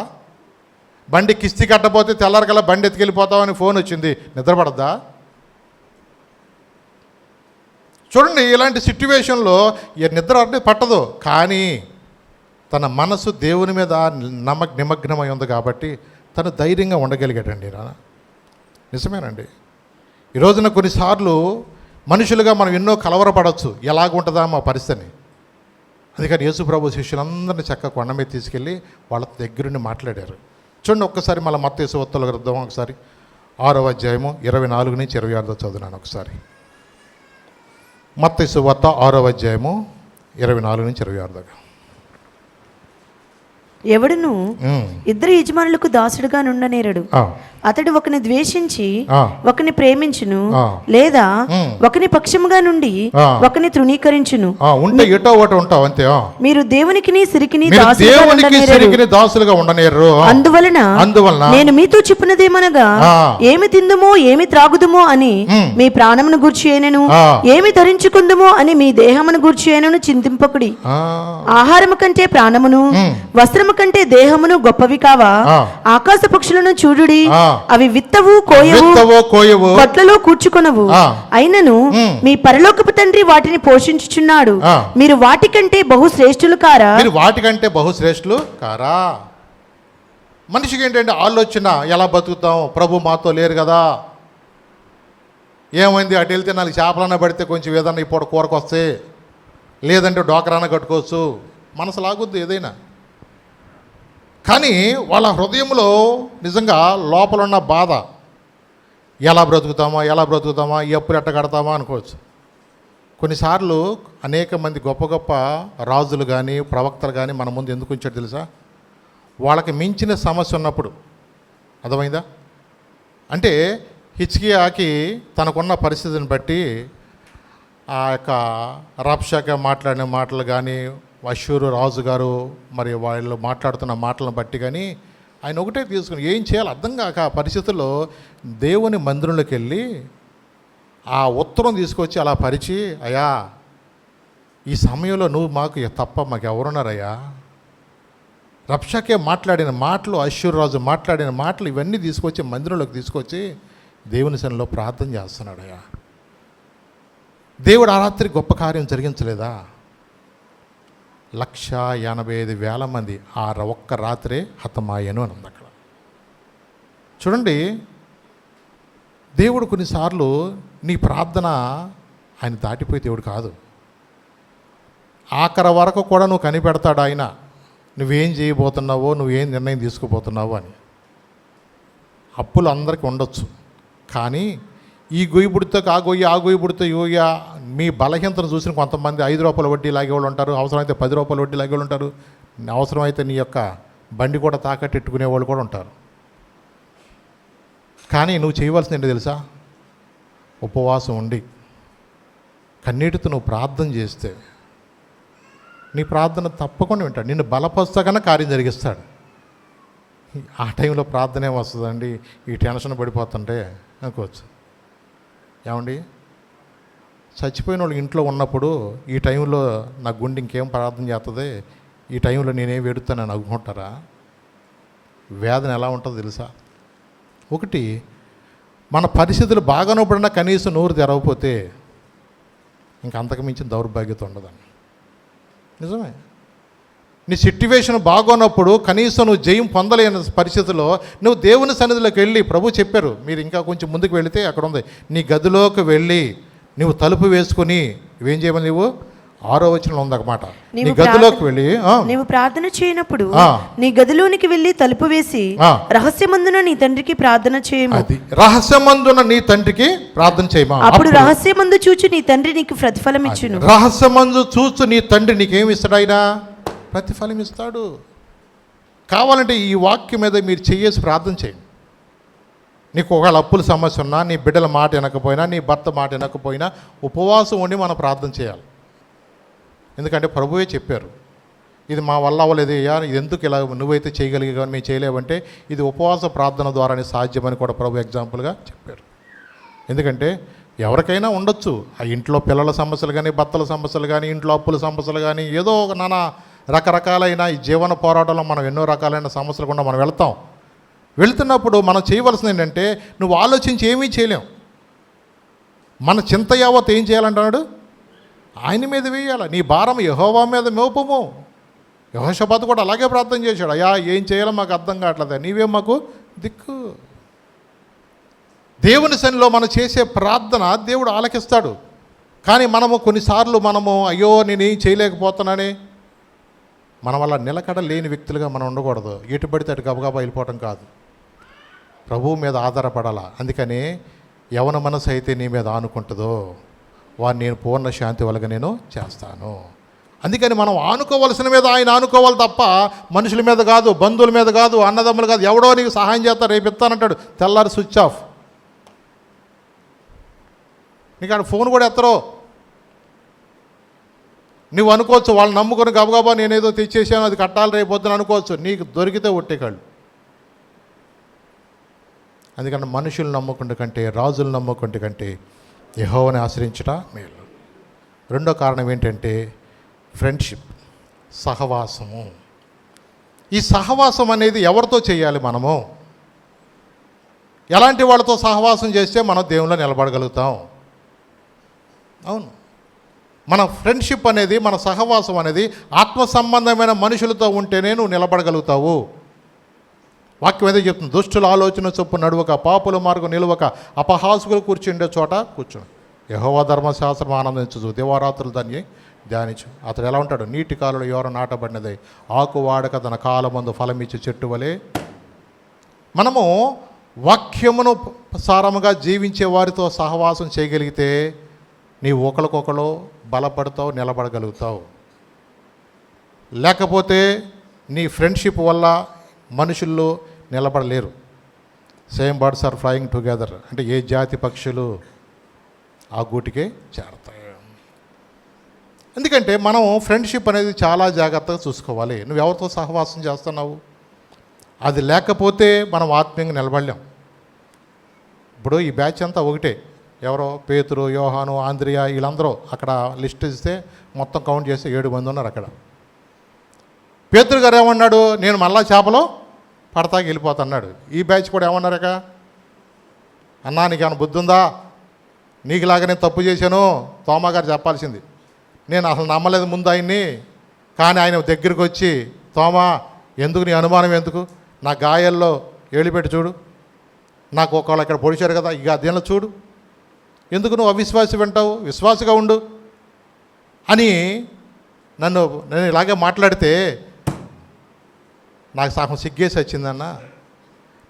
[SPEAKER 1] బండి కిస్తీ కట్టపోతే తెల్లారికల్లా బండి ఎత్తుకెళ్ళిపోతామని ఫోన్ వచ్చింది, నిద్రపడద్దా? చూడండి, ఇలాంటి సిట్యువేషన్లో నిద్ర అంటే పట్టదు. కానీ తన మనసు దేవుని మీద నిమగ్నమై ఉంది కాబట్టి తను ధైర్యంగా ఉండగలిగాడండి. నిజమేనండి. ఈ రోజున కొన్నిసార్లు మనుషులుగా మనం ఎన్నో కలవరపడవచ్చు, ఎలాగుంటుందా మా పరిస్థితిని. అందుకని యేసుప్రభు శిష్యులందరినీ చక్కగా కొండ మీద తీసుకెళ్ళి వాళ్ళ దగ్గరుండి మాట్లాడారు. చూడండి, ఒక్కసారి మళ్ళీ మత్తయి సువార్తలో గ్రంథం ఒకసారి 6వ అధ్యాయము 24 నుంచి 26 చదువునాను. ఒకసారి మత్తయి సువార్త 6వ అధ్యాయము 24 నుంచి 26 దాకా.
[SPEAKER 2] ఎవడును ఇద్దరు యజమానులకు దాసుడుగా నుండనేరడు. అతడు ఒకని ద్వేషించి ఒకని ప్రేమించును, లేదా ఒకని పక్షముగా నుండి ఒకని తృణీకరించును.
[SPEAKER 1] ఉంటే ఎటో ఒకటి ఉంటావు అంతే.
[SPEAKER 2] మీరు దేవునికి సిరికిని
[SPEAKER 1] దాసులుగా ఉండనేరు.
[SPEAKER 2] అందువలన నేను మీతో చెప్పినదేమనగా, ఏమి తిందుమో ఏమి త్రాగుదుమో అని మీ ప్రాణమును గూర్చి అయినను, ఏమి ధరించుకుందుమో అని మీ దేహమును గూర్చి అయినను చింతింపకుడి. ఆహారము కంటే ప్రాణమును, వస్త్రము కంటే దేహమును గొప్పవి కావా? ఆకాశ పక్షులను చూడుడి, అవి విత్తవు కోయవు, కొట్లలో కూర్చుకొనవు, అయినను మీ పరలోకపు తండ్రి వాటిని పోషించుచున్నాడు. మీరు వాటికంటే బహుశ్రేష్ఠులు కారా?
[SPEAKER 1] వాటికంటే బహుశ్రేష్ఠులు కారా? మనిషికి ఏంటంటే ఆలోచన, ఎలా బతుకుతాం, ప్రభు మాతో లేరు కదా, ఏమైంది అటు వెళ్తే 4 చేపలన్నా పడితే కొంచెం ఏదన్నా ఇప్పుడు కూరకు వస్తే, లేదంటే డోకరాన కట్టుకోవచ్చు, మనసు లాగుద్ది ఏదైనా. కానీ వాళ్ళ హృదయంలో నిజంగా లోపల ఉన్న బాధ, ఎలా బ్రతుకుతామా, ఈ అప్పులు ఎట్ట కడతామా అనుకోవచ్చు. కొన్నిసార్లు అనేక మంది గొప్ప గొప్ప రాజులు కానీ ప్రవక్తలు కానీ మన ముందు ఎందుకు ఉంచాడు తెలుసా? వాళ్ళకి మించిన సమస్య ఉన్నప్పుడు. అర్థమైందా? అంటే హిజ్కియాకి తనకున్న పరిస్థితిని బట్టి ఆ యొక్క రబ్షాకే మాట్లాడిన మాటలు కానీ, అష్షూరు రాజు గారు మరి వాళ్ళు మాట్లాడుతున్న మాటలను బట్టి కానీ ఆయన ఒకటే తీసుకుని ఏం చేయాలో అర్థం కాక ఆ పరిస్థితుల్లో దేవుని మందిరంలోకి వెళ్ళి ఆ ఉత్తరం తీసుకొచ్చి అలా పరిచి, అయ్యా ఈ సమయంలో నువ్వు మాకు తప్ప మాకు ఎవరున్నారయ్యా? రబ్షాకే మాట్లాడిన మాటలు, అష్షూరు రాజు మాట్లాడిన మాటలు ఇవన్నీ తీసుకొచ్చి మందిరంలోకి తీసుకొచ్చి దేవుని సన్నిధిలో ప్రార్థన చేస్తున్నాడయ్యా. దేవుడు ఆ రాత్రి గొప్ప కార్యం జరిగించలేదా? 185,000 మంది ఆ ఒక్క రాత్రే హతమాయను అని ఉంది అక్కడ. చూడండి, దేవుడు కొన్నిసార్లు నీ ప్రార్థన ఆయన దాటిపోయే దేవుడు కాదు. ఆఖరి వరకు కూడా నువ్వు కనిపెడతాడు ఆయన, నువ్వేం చేయబోతున్నావో, నువ్వేం నిర్ణయం తీసుకుపోతున్నావో అని. అప్పులు అందరికీ ఉండొచ్చు, కానీ ఈ గొయ్యి పుడితే ఆ గొయ్యి పుడితే యోయ్యా మీ బలహీనతను చూసిన కొంతమంది 5 రూపాయల వడ్డీ లాగేవాళ్ళు ఉంటారు, అవసరమైతే 10 రూపాయల వడ్డీ లాగేవాళ్ళు ఉంటారు, అవసరమైతే నీ యొక్క బండి కూడా తాకట్టెట్టుకునే వాళ్ళు కూడా ఉంటారు. కానీ నువ్వు చేయవలసింది ఏంటో తెలుసా? ఉపవాసం ఉండి కన్నీటితో నువ్వు ప్రార్థన చేస్తే నీ ప్రార్థన తప్పకుండా వింటాడు. నిన్ను బలపరుస్తాకన్నా కార్యం జరిగిస్తాడు. ఆ టైంలో ప్రార్థన ఏమొస్తుందండి, ఈ టెన్షన్ పడిపోతుంటే అనుకోవచ్చు. ఏమండి, చచ్చిపోయిన వాళ్ళు ఇంట్లో ఉన్నప్పుడు ఈ టైంలో నా గుండె ఇంకేం ప్రార్థన చేస్తుంది, ఈ టైంలో నేనేం వెడుతానని అనుకుంటారా? వేదన ఎలా ఉంటుందో తెలుసా? ఒకటి, మన పరిస్థితులు బాగానప్పుడన్నా కనీసం నోరు తెరవకపోతే ఇంక అంతకు మించిన దౌర్భాగ్యత ఉండదండి. నిజమే. నీ సిట్యువేషన్ బాగోనప్పుడు కనీసం నువ్వు జయం పొందలేని పరిస్థితుల్లో నువ్వు దేవుని సన్నిధిలోకి వెళ్ళి, ప్రభు చెప్పారు, మీరు ఇంకా కొంచెం ముందుకు వెళితే అక్కడ ఉంది, నీ గదిలోకి వెళ్ళి నువ్వు తలుపు వేసుకుని ఇవేం చేయమని, నువ్వు 6వ వచనంలో ఉందన్నమాట, నీ గదిలోకి వెళ్ళి
[SPEAKER 2] నీవు ప్రార్థన చేయనప్పుడు నీ గదిలోనికి వెళ్ళి తలుపు వేసి రహస్యమందున నీ తండ్రికి ప్రార్థన చేయము.
[SPEAKER 1] అది రహస్యమందున నీ తండ్రికి ప్రార్థన చేయమా.
[SPEAKER 2] అప్పుడు రహస్యమందు చూచి నీ తండ్రి నీకు ప్రతిఫలం ఇచ్చును.
[SPEAKER 1] రహస్యమందు చూచు నీ తండ్రి నీకేమి ఇస్తాడు? ఆయన ప్రతిఫలం ఇస్తాడు. కావాలంటే ఈ వాక్యం మీద మీరు చేసి ప్రార్థన చేయండి. నీకు ఒకవేళ అప్పుల సమస్య ఉన్నా, నీ బిడ్డల మాట వినకపోయినా, నీ భర్త మాట వినకపోయినా ఉపవాసం ఉండి మనం ప్రార్థన చేయాలి. ఎందుకంటే ప్రభువే చెప్పారు, ఇది మా వల్ల అవ్వలేదు అయ్యా, ఇది ఎందుకు ఇలా నువ్వైతే చేయగలిగా మేము చేయలేవంటే ఇది ఉపవాస ప్రార్థన ద్వారానే సాధ్యమని కూడా ప్రభు ఎగ్జాంపుల్గా చెప్పారు. ఎందుకంటే ఎవరికైనా ఉండొచ్చు ఆ ఇంట్లో పిల్లల సమస్యలు కానీ, భర్తల సమస్యలు కానీ, ఇంట్లో అప్పుల సమస్యలు కానీ, ఏదో ఒక నానా రకరకాలైన ఈ జీవన పోరాటంలో మనం ఎన్నో రకాలైన సమస్యలు కూడా మనం వెళ్తున్నప్పుడు మనం చేయవలసింది ఏంటంటే, నువ్వు ఆలోచించి ఏమీ చేయలేం. మన చింత యావత్ ఏం చేయాలంటున్నాడు? ఆయన మీద వేయాలి. నీ భారం యెహోవా మీద మోపము. యెహోషాపాతు కూడా అలాగే ప్రార్థన చేశాడు, అయ్యా ఏం చేయాలో మాకు అర్థం కావట్లేదు, నీవే మాకు దిక్కు. దేవుని సన్నిధిలో మనం చేసే ప్రార్థన దేవుడు ఆలకిస్తాడు. కానీ కొన్నిసార్లు అయ్యో నేనేం చేయలేకపోతున్నానే, మన వల్ల నిలకడ లేని వ్యక్తులుగా మనం ఉండకూడదు. ఎటు పడితే అటు గబగబా వెళ్ళిపోవటం కాదు, ప్రభువు మీద ఆధారపడాలా. అందుకని యవన మనసు అయితే నీ మీద ఆనుకుంటుందో వారిని నేను పూర్ణ శాంతి వలగ నేను చేస్తాను. అందుకని మనం ఆనుకోవలసిన మీద ఆయన ఆనుకోవాలి తప్ప మనుషుల మీద కాదు, బంధువుల మీద కాదు, అన్నదమ్ములు కాదు. ఎవడో నీకు సహాయం చేస్తా రేపు ఇస్తానంటాడు, తెల్లారి స్విచ్ ఆఫ్. నీకు ఆడ ఫోన్ కూడా ఎత్తరో. నువ్వు అనుకోవచ్చు వాళ్ళు నమ్ముకొని గబగబా నేనేదో తెచ్చేసాను అది కట్టాలి రేపు పొద్దున అనుకోవచ్చు, నీకు దొరికితే ఒట్టేకాళ్ళు. అందుకని మనుషులు నమ్ముకుంటే కంటే, రాజులు నమ్ముకుంటే కంటే యెహోవాని ఆశ్రయించుట మేలు. రెండో కారణం ఏంటంటే ఫ్రెండ్షిప్, సహవాసము. ఈ సహవాసం అనేది ఎవరితో చేయాలి? మనము ఎలాంటి వాళ్ళతో సహవాసం చేస్తే మనం దేవునిలో నిలబడగలుగుతాం? అవును, మన ఫ్రెండ్షిప్ అనేది, మన సహవాసం అనేది ఆత్మ సంబంధమైన మనుషులతో ఉంటేనే నువ్వు నిలబడగలుగుతావు. వాక్యం ఏదో చెప్తుంది, దుష్టుల ఆలోచన చొప్పు నడువక, పాపుల మార్గం నిలువక, అపహాసుకులు కూర్చుండే చోట కూర్చోను. యెహోవా ధర్మశాస్త్రం ఆనందించు, దివారాత్రులు దాన్ని ధ్యానించు. అతడు ఎలా ఉంటాడు? నీటి కాలులో ఎవరు నాటబడినదే, ఆకు వాడక తన కాలమందు ఫలమిచ్చి చెట్టు వలె. మనము వాక్యమును సారముగా జీవించే వారితో సహవాసం చేయగలిగితే నీవు ఒకరికొకరు బలపడతావు, నిలబడగలుగుతావు. లేకపోతే నీ ఫ్రెండ్షిప్ వల్ల మనుషుల్లో నిలబడలేరు. Same birds are flying together అంటే ఏ జాతి పక్షులు ఆ గూటికే చేరతాయి. ఎందుకంటే మనం ఫ్రెండ్షిప్ అనేది చాలా జాగ్రత్తగా చూసుకోవాలి. నువ్వు ఎవరితో సహవాసం చేస్తున్నావు? అది లేకపోతే మనం ఆత్మీయంగా నిలబడలేం. ఇప్పుడు ఈ బ్యాచ్ అంతా ఒకటే, ఎవరో పేతురు, యోహాను, ఆంద్రియా వీళ్ళందరూ అక్కడ లిస్ట్ ఇస్తే మొత్తం కౌంట్ చేస్తే 7 మంది ఉన్నారు అక్కడ. పేతురు గారు ఏమన్నాడు? నేను మళ్ళా చేపలో పడతాకి వెళ్ళిపోతున్నాడు. ఈ బ్యాచ్ కూడా ఏమన్నారక, అన్నా నీకేమైనా బుద్ధి ఉందా, నీకులాగా నేను తప్పు చేశాను తోమా గారు చెప్పాల్సింది. నేను అసలు నమ్మలేదు ముందు ఆయన్ని, కానీ ఆయన దగ్గరికి వచ్చి, తోమా ఎందుకు నీ అనుమానం ఎందుకు, నా గాయాల్లో ఏలిపెట్టి చూడు, నాకు ఒకళ్ళు ఇక్కడ పొడిచారు కదా, ఇక అదేనా చూడు, ఎందుకు నువ్వు అవిశ్వాసి వింటావు, విశ్వాసగా ఉండు అని నేను ఇలాగే మాట్లాడితే నాకు సగం సిగ్గేసి వచ్చిందన్న.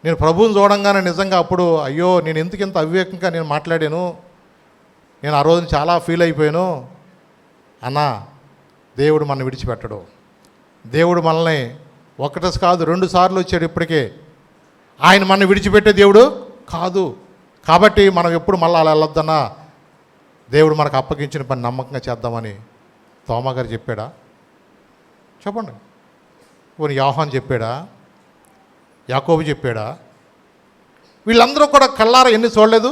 [SPEAKER 1] నేను ప్రభువుని చూడంగానే నిజంగా అప్పుడు అయ్యో నేను ఎందుకు ఇంత అవివేకంగా నేను మాట్లాడాను, నేను ఆ రోజున చాలా ఫీల్ అయిపోయాను. అన్నా, దేవుడు మనల్ని విడిచిపెట్టడు. దేవుడు మనల్ని ఒకటి కాదు 2 సార్లు వచ్చాడు ఇప్పటికే. ఆయన మనల్ని విడిచిపెట్టే దేవుడు కాదు. కాబట్టి మనం ఎప్పుడు మళ్ళీ అలా వెళ్ళొద్దన్నా, దేవుడు మనకు అప్పగించిన పని నమ్మకంగా చేద్దామని తోమా గారు చెప్పాడా? చెప్పండి. పోనీ యోహాను చెప్పాడా? యాకోబు చెప్పాడా? వీళ్ళందరూ కూడా కళ్ళారా ఎన్ని చూడలేదు?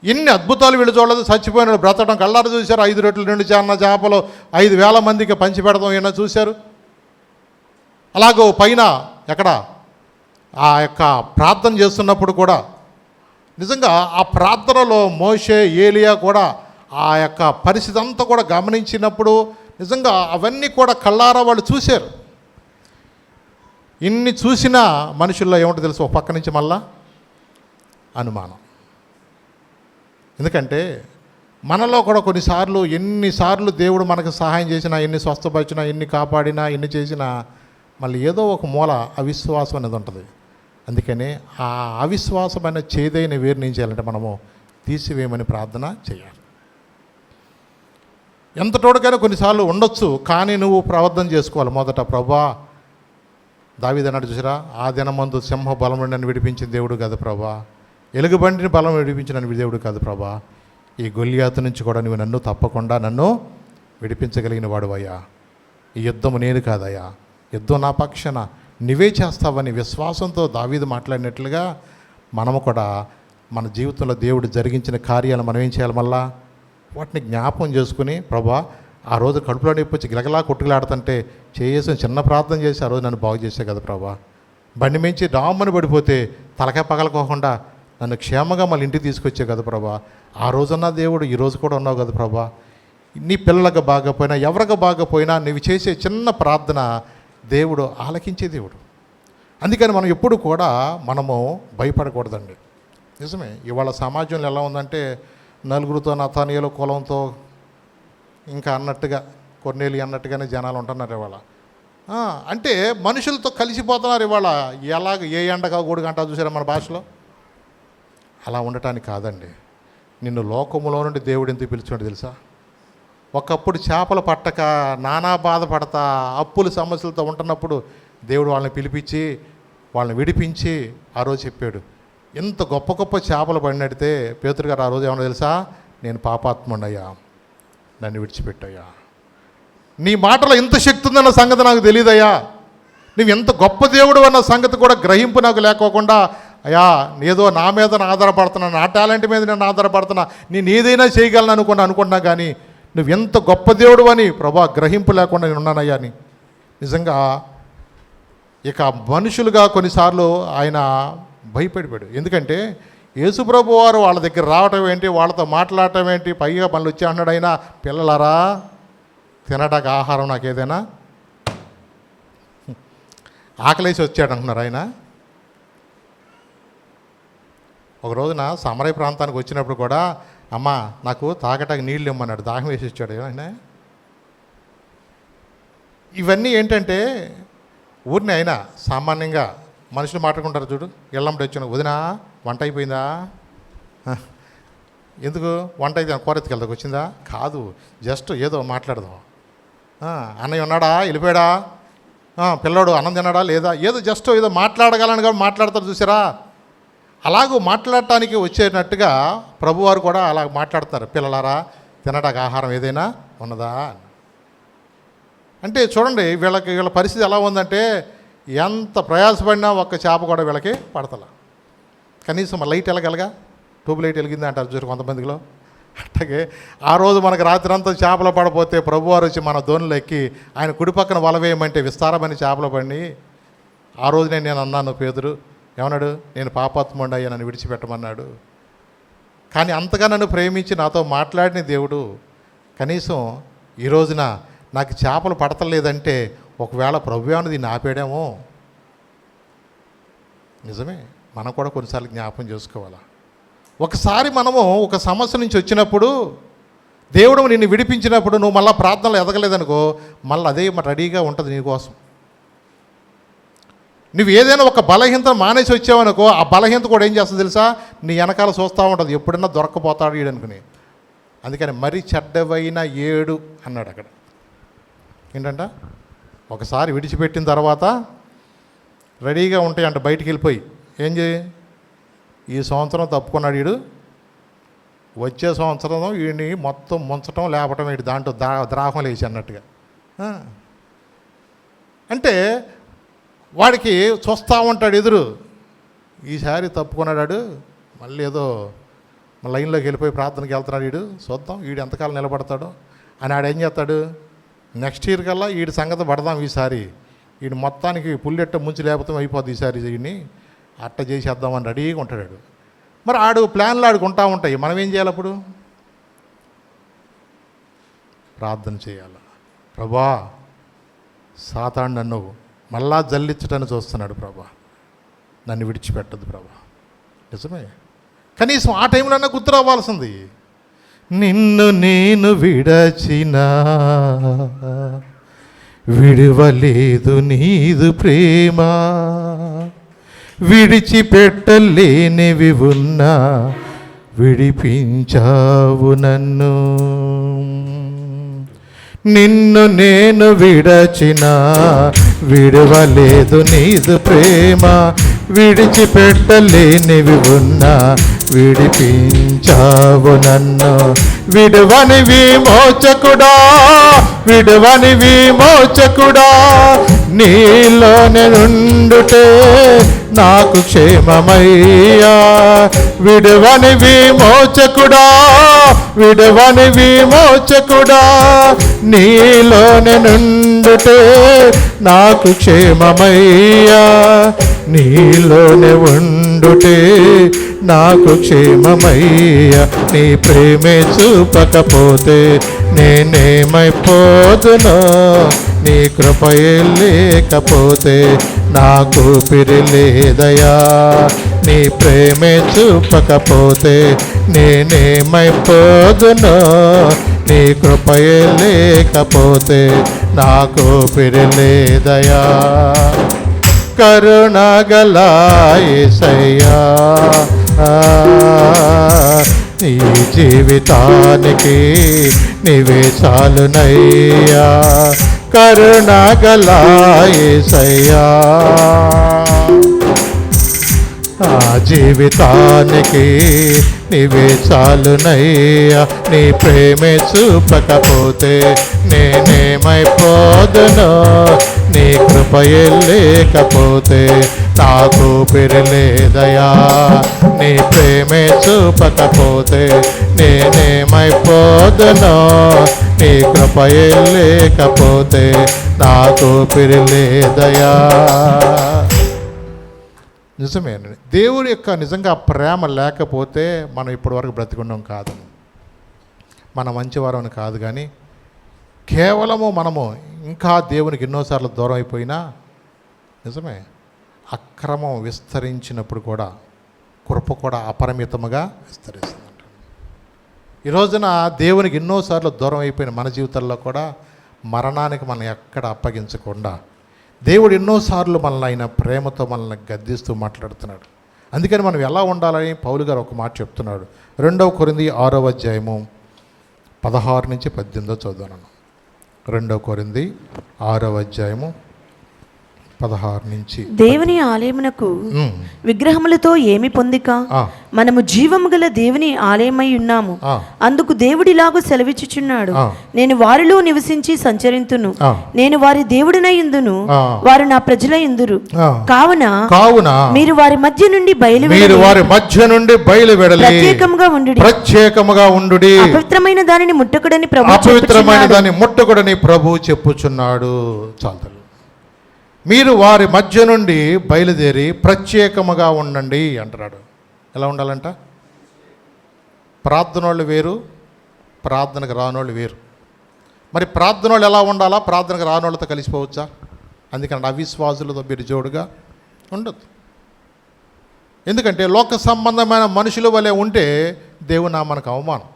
[SPEAKER 1] ఎన్ని అద్భుతాలు వీళ్ళు చూడలేదు? చచ్చిపోయిన బ్రతకడం కళ్ళారా చూశారు. 5 రొట్టెలు 2 చిన్న చేపలు 5,000 మందికి పంచి పెడతాం ఏమన్నా చూశారు. అలాగో పైన ఎక్కడ ఆ యొక్క ప్రార్థన చేస్తున్నప్పుడు కూడా నిజంగా ఆ ప్రార్థనలో మోషే, ఏలియా కూడా ఆ యొక్క పరిస్థితి అంతా కూడా గమనించినప్పుడు నిజంగా అవన్నీ కూడా కళ్ళారా వాళ్ళు చూశారు. ఇన్ని చూసినా మనుషుల్లో ఏమిటో తెలుసు, ఒక పక్క నుంచి మళ్ళా అనుమానం. ఎందుకంటే మనలో కూడా ఎన్నిసార్లు దేవుడు మనకు సహాయం చేసినా, ఎన్ని స్వస్థపరిచినా, ఎన్ని కాపాడినా, ఎన్ని చేసినా మళ్ళీ ఏదో ఒక మూల అవిశ్వాసం అనేది ఉంటుంది. అందుకని ఆ అవిశ్వాసమైన చేదైన వేరుని ఏం చేయాలంటే మనము తీసివేయమని ప్రార్థన చేయాలి. ఎంత తోడుకైనా కొన్నిసార్లు ఉండొచ్చు, కానీ నువ్వు ప్రార్థన చేసుకోవాలి. మొదట ప్రభా, దావీదు అన్నాడు చూసారా, ఆ దినమందు సింహ బలం నన్ను విడిపించిన దేవుడు కాదు ప్రభా, ఎలుగుబంటిని బలం విడిపించిన దేవుడు కాదు ప్రభా, ఈ గొల్లియాతు నుంచి కూడా నువ్వు నన్ను తప్పకుండా విడిపించగలిగిన వాడువయ్యా. ఈ యుద్ధము నేను కాదయ్యా, యుద్ధం నా పక్షాన నువ్వే చేస్తావని విశ్వాసంతో దావీదు మాట్లాడినట్లుగా మనము కూడా మన జీవితంలో దేవుడు జరిగించిన కార్యాలు మనం ఏం చేయాలి, మళ్ళా వాటిని జ్ఞాపకం చేసుకుని ప్రభా, ఆ రోజు కడుపులో నొప్పి వచ్చి గిలగలా కొట్టుకులాడుతుంటే చేసిన చిన్న ప్రార్థన చేసి ఆ రోజు నన్ను బాగు చేసే కదా ప్రభా, బండి మించి డామ్మని పడిపోతే తలకాయ పగలకోకుండా నన్ను క్షేమంగా మళ్ళీ ఇంటికి తీసుకొచ్చే కదా ప్రభా, ఆ రోజున్న దేవుడు ఈ రోజు కూడా ఉన్నావు కదా ప్రభా. నీ పిల్లలకు బాగపోయినా ఎవరికి బాగపోయినా నువ్వు చేసే చిన్న ప్రార్థన దేవుడు ఆలకించే దేవుడు. అందుకని మనం ఎప్పుడు కూడా మనము భయపడకూడదండి. నిజమే, ఇవాళ సమాజంలో ఎలా ఉందంటే నలుగురితో నతానీయుల కులంతో ఇంకా అన్నట్టుగా కొన్నేళ్ళు అన్నట్టుగానే జనాలు ఉంటున్నారు ఇవాళ. అంటే మనుషులతో కలిసిపోతున్నారు ఇవాళ. ఎలాగ ఏ ఎండగా గూడుగంట చూసారా మన భాషలో, అలా ఉండటానికి కాదండి. నిన్ను లోకములో నుండి దేవుడు ఎందుకు పిలిచాడు తెలుసా? ఒకప్పుడు చేపలు పట్టక నానా బాధపడతా అప్పుల సమస్యలతో ఉంటున్నప్పుడు దేవుడు వాళ్ళని పిలిపించి వాళ్ళని విడిపించి ఆ రోజు చెప్పాడు. ఎంత గొప్ప గొప్ప చేపలు పడినడితే పేతురు గారు ఆ రోజు ఏమన్నా తెలుసా, నేను పాపాత్ముడయ్యా, నన్ను విడిచిపెట్టయ్యా, నీ మాటలో ఎంత శక్తి ఉందన్న సంగతి నాకు తెలియదయ్యా, నువ్వు ఎంత గొప్ప దేవుడు అన్న సంగతి కూడా గ్రహింపు నాకు లేకోకుండా, అయ్యా ఏదో నా మీద ఆధారపడుతున్నా, నా టాలెంట్ మీద నేను ఆధారపడుతున్నా, నేను ఏదైనా చేయగలను అనుకున్నా కానీ నువ్వు ఎంత గొప్ప దేవుడు అని ప్రభా గ్రహింపు లేకుండా నేను ఉన్నానయ్యా అని నిజంగా ఇక మనుషులుగా కొన్నిసార్లు ఆయన భయపడిపోయాడు. ఎందుకంటే యేసుప్రభు వారు వాళ్ళ దగ్గర రావటం ఏంటి, వాళ్ళతో మాట్లాడటం ఏంటి, పైగా మళ్ళీ వచ్చి అన్నాడు ఆయన, పిల్లలారా తినడానికి ఆహారం నాకు ఏదైనా ఆకలేసి వచ్చాడు అంటున్నారు ఆయన. ఒక రోజున సమరయ ప్రాంతానికి వచ్చినప్పుడు కూడా అమ్మ నాకు తాగటానికి నీళ్ళు ఇమ్మన్నాడు, దాహం వేసి ఇచ్చాడు ఆయన. ఇవన్నీ ఏంటంటే ఊరిని అయినా సామాన్యంగా మనుషులు మాట్లాడుకుంటారు చూడు, ఎల్లమ్మడి వచ్చిన వదినా వంట అయిపోయిందా, ఎందుకు వంట అయితే కూర ఎత్తుకెళ్తాకు వచ్చిందా, కాదు జస్ట్ ఏదో మాట్లాడదాం, అన్నయ్య ఉన్నాడా వెళ్ళిపోయాడా, పిల్లోడు అన్నం తిన్నాడా లేదా, ఏదో జస్ట్ ఏదో మాట్లాడగలను కాబట్టి మాట్లాడతారు చూసారా. అలాగూ మాట్లాడటానికి వచ్చేటట్టుగా ప్రభువారు కూడా అలా మాట్లాడతారు, పిల్లలారా తినడానికి ఆహారం ఏదైనా ఉన్నదా అంటే. చూడండి వీళ్ళ పరిస్థితి ఎలా ఉందంటే ఎంత ప్రయాసపడినా ఒక్క చేప కూడా వీళ్ళకి పడతల. కనీసం లైట్ వెలగలగా, ట్యూబ్ లైట్ వెలిగింది అంటారు చూసారు కొంతమందిలో. అట్లాగే ఆ రోజు మనకు రాత్రి అంతా చేపలు పడపోతే ప్రభువారు వచ్చి మన దోణిలో ఎక్కి ఆయన కుడి పక్కన వలవేయమంటే విస్తారమైన చేపలు పడి ఆ రోజునే నేను అన్నాను, పేతురు ఏమన్నాడు, నేను పాపాత్ముండి అయ్యా నన్ను విడిచిపెట్టమన్నాడు. కానీ అంతగా నన్ను ప్రేమించి నాతో మాట్లాడిన దేవుడు కనీసం ఈ రోజున నాకు చేపలు పడతలేదంటే ఒకవేళ ప్రభు అనేది దీన్ని ఆపేడేమో. నిజమే, మనం కూడా కొన్నిసార్లు జ్ఞాపకం చేసుకోవాలా. ఒకసారి మనము ఒక సమస్య నుంచి వచ్చినప్పుడు దేవుడు నిన్ను విడిపించినప్పుడు నువ్వు మళ్ళీ ప్రార్థనలు ఎదగలేదనుకో, మళ్ళీ అదే రెడీగా ఉంటుంది నీకోసం. నువ్వు ఏదైనా ఒక బలహీనత మానేసి వచ్చావనుకో, ఆ బలహీనత కూడా ఏం చేస్తుంది తెలుసా, నీ వెనకాల చూస్తూ ఉంటుంది, ఎప్పుడన్నా దొరకపోతాడు ఈడనుకుని. అందుకని మరి చెడ్డవైన ఏడు అన్నాడు అక్కడ. ఏంటంట, ఒకసారి విడిచిపెట్టిన తర్వాత రెడీగా ఉంటాయంట బయటికి వెళ్ళిపోయి. ఏం చేయి, ఈ సంవత్సరం తప్పుకున్నాడు వీడు, వచ్చే సంవత్సరం వీడిని మొత్తం ముంచటం లేపటం వీడి దాంట్లో ద్రాహం లేచి అన్నట్టుగా. అంటే వాడికి చూస్తూ ఉంటాడు ఎదురు, ఈసారి తప్పుకున్నాడు, మళ్ళీ ఏదో లైన్లోకి వెళ్ళిపోయి ప్రార్థనకి వెళ్తున్నాడు వీడు, చూద్దాం వీడు ఎంతకాలం నిలబడతాడో అని. ఆడేం చేస్తాడు, నెక్స్ట్ ఇయర్ కల్లా వీడి సంగతి పడదాం, ఈసారి వీడు మొత్తానికి పుల్లెట్ట ముంచి లేకపోతే అయిపోద్ది, ఈసారి వీడిని అట్ట చేసేద్దామని రెడీగా ఉంటాడు. మరి ఆడు ప్లాన్లు ఆడుకుంటూ ఉంటాయి, మనం ఏం చేయాలి అప్పుడు? ప్రార్థన చేయాలి. ప్రభా, సాతాను నన్ను మళ్ళా జల్లించటాన్ని చూస్తున్నాడు ప్రభా, నన్ను విడిచిపెట్టదు ప్రభా. నిజమే, కనీసం ఆ టైంలో అన్నా గుర్తు రావాల్సింది. నిన్ను నేను విడచినా విడువలేదు నీదు ప్రేమ, విడిచిపెట్టలేనివి ఉన్నా విడిపించావు నన్ను. నిన్ను నేను విడచినా విడువలేదు నీదు ప్రేమ, విడిచిపెట్టలేనివి ఉన్నా విడిపించావు నన్ను. విడువని విమోచకుడా, విడువని విమోచకుడా, నీలోనే నుండుటే నాకు క్షేమమయ్యా. విడువని విమోచకుడా, విడువని విమోచకుడా, నీలోనే నుండుటే నాకు క్షేమమయ్యా. నీలోనే ఉండుటే నాకు క్షేమమయ్యా. నీ ప్రేమే చూపకపోతే నేనేమైపోదునో, నీ కృపయే లేకపోతే నాకు పిరిలేదయా. నీ ప్రేమే చూపకపోతే నేనేమైపోదునో, నీ కృపయే లేకపోతే నాకు పిరిలేదయా. కరుణగల యేసయ్యా, నీ జీవితానికి నీవే చాలునయ్యా. కరుణగల యేసయ్యా, ఆ జీవితానికి నీవే చాలునయ్యా. నీ ప్రేమే చూపకపోతే నేనేమైపోదునో, నీ కృపయే లేకపోతే నాకు పిరిలేదయా. నీ ప్రేమే చూపకపోతే నేనేమైపోదునో, నీ కృపయే లేకపోతే నాకు పిరిలేదయా. నిజమేనండి, దేవుడి యొక్క నిజంగా ప్రేమ లేకపోతే మనం ఇప్పటివరకు బ్రతికుండం కాదు, మన మంచివారం కాదు. కానీ కేవలము మనము ఇంకా దేవునికి ఎన్నోసార్లు దూరం అయిపోయినా, నిజమే, అక్రమం విస్తరించినప్పుడు కూడా కృప కూడా అపరిమితముగా విస్తరిస్తుందంట. ఈ రోజున దేవునికి ఎన్నోసార్లు దూరం అయిపోయిన మన జీవితాల్లో కూడా మరణానికి మనం ఎక్కడ అప్పగించకుండా దేవుడు ఎన్నోసార్లు మనల్ని ఆయన ప్రేమతో మనల్ని గద్దిస్తూ మాట్లాడుతున్నాడు. అందుకని మనం ఎలా ఉండాలని పౌలు గారు ఒక మాట చెప్తున్నాడు. 2 కొరింథీ 6వ అధ్యాయము 16 నుంచి 18 చదువుతున్నాను. 2 కొరింథీ 6వ అధ్యాయము 16 నుంచి.
[SPEAKER 2] దేవుని ఆలయమునకు విగ్రహములతో ఏమి పొందిక, మనము జీవము గల దేవుని ఆలయమై ఉన్నాము. అందుకు దేవుడిలాగు సెలవిచ్చుచున్నాడు, నేను వారిలో నివసించి సంచరింతును, నేను వారి దేవుడినై యుందును, వారు నా ప్రజలై యుందురు. కావున మీరు వారి మధ్య నుండి బయలువెడలి ప్రత్యేకముగా ఉండుడి, అపవిత్రమైన దానిని ముట్టకుడని ప్రభువు చెప్పుచున్నాడు. చాలు, మీరు వారి మధ్య నుండి బయలుదేరి ప్రత్యేకముగా ఉండండి అంటున్నాడు. ఎలా ఉండాలంట? ప్రార్థనోళ్ళు వేరు, ప్రార్థనకు రానోళ్ళు వేరు. మరి ప్రార్థనోళ్ళు ఎలా ఉండాలా? ప్రార్థనకు రానోళ్ళతో కలిసిపోవచ్చా? అందుకని అవిశ్వాసులతో మీరు జోడుగా ఉండదు. ఎందుకంటే లోక సంబంధమైన మనుషుల వలె ఉంటే దేవుని నామానికి అవమానం.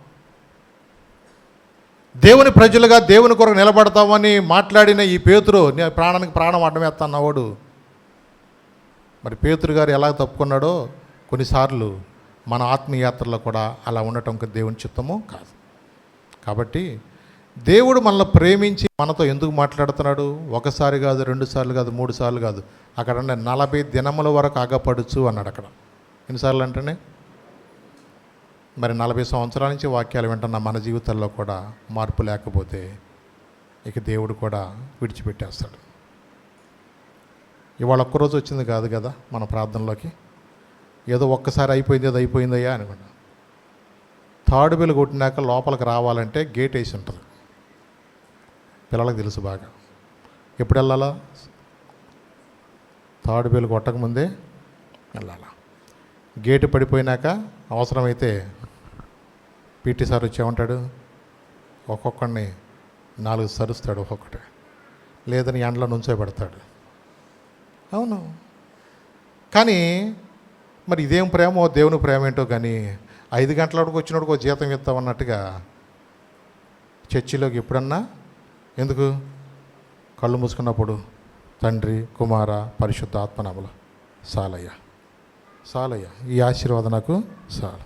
[SPEAKER 2] దేవుని ప్రజలుగా దేవుని కొరకు నిలబడతామని మాట్లాడిన ఈ పేతురు ప్రాణానికి ప్రాణం అడ్డమేస్తాన్నవాడు. మరి పేతురు గారు ఎలా తప్పుకున్నాడో కొన్నిసార్లు మన ఆత్మీయాత్రలో కూడా అలా ఉండటం దేవుని చిత్తము కాదు. కాబట్టి దేవుడు మనల్ని ప్రేమించి మనతో ఎందుకు మాట్లాడుతున్నాడు? ఒకసారి కాదు, 2 సార్లు కాదు, 3 సార్లు కాదు. అక్కడ 40 దినముల వరకు ఆగపడుచు అన్నాడు. అక్కడ ఎన్నిసార్లు అంటేనే మరి 40 సంవత్సరాల నుంచి వాక్యాలు వింటున్న మన జీవితాల్లో కూడా మార్పు లేకపోతే ఇక దేవుడు కూడా విడిచిపెట్టేస్తాడు. ఇవాళ ఒక్కరోజు వచ్చింది కాదు కదా మన ప్రార్థనలోకి. ఏదో ఒక్కసారి అయిపోయింది, ఏదో అయిపోయిందయ్యా అనుకున్నా. తాడుబెలు కొట్టినాక లోపలికి రావాలంటే గేట్ వేసి ఉంటుంది. పిల్లలకు తెలుసు బాగా. ఎప్పుడు వెళ్ళాలా? తాడుబెలు కొట్టకముందే వెళ్ళాలా. గేటు పడిపోయినాక అవసరమైతే పీటీ సార్ వచ్చేమంటాడు, ఒక్కొక్కడిని
[SPEAKER 1] 4 సరుస్తాడు ఒక్కొక్కటి, లేదని ఎండలో నుంచోబెడతాడు. అవును, కానీ మరి ఇదేం ప్రేమో దేవుని ప్రేమ ఏంటో. కానీ 5 గంటల వరకు వచ్చినప్పుడు ఒక జీతం ఇస్తామన్నట్టుగా చర్చిలోకి ఎప్పుడన్నా ఎందుకు కళ్ళు మూసుకున్నప్పుడు తండ్రి కుమార పరిశుద్ధ ఆత్మనామలు సాలయ్య సాలయ్య, ఈ ఆశీర్వాదం నాకు చాలు,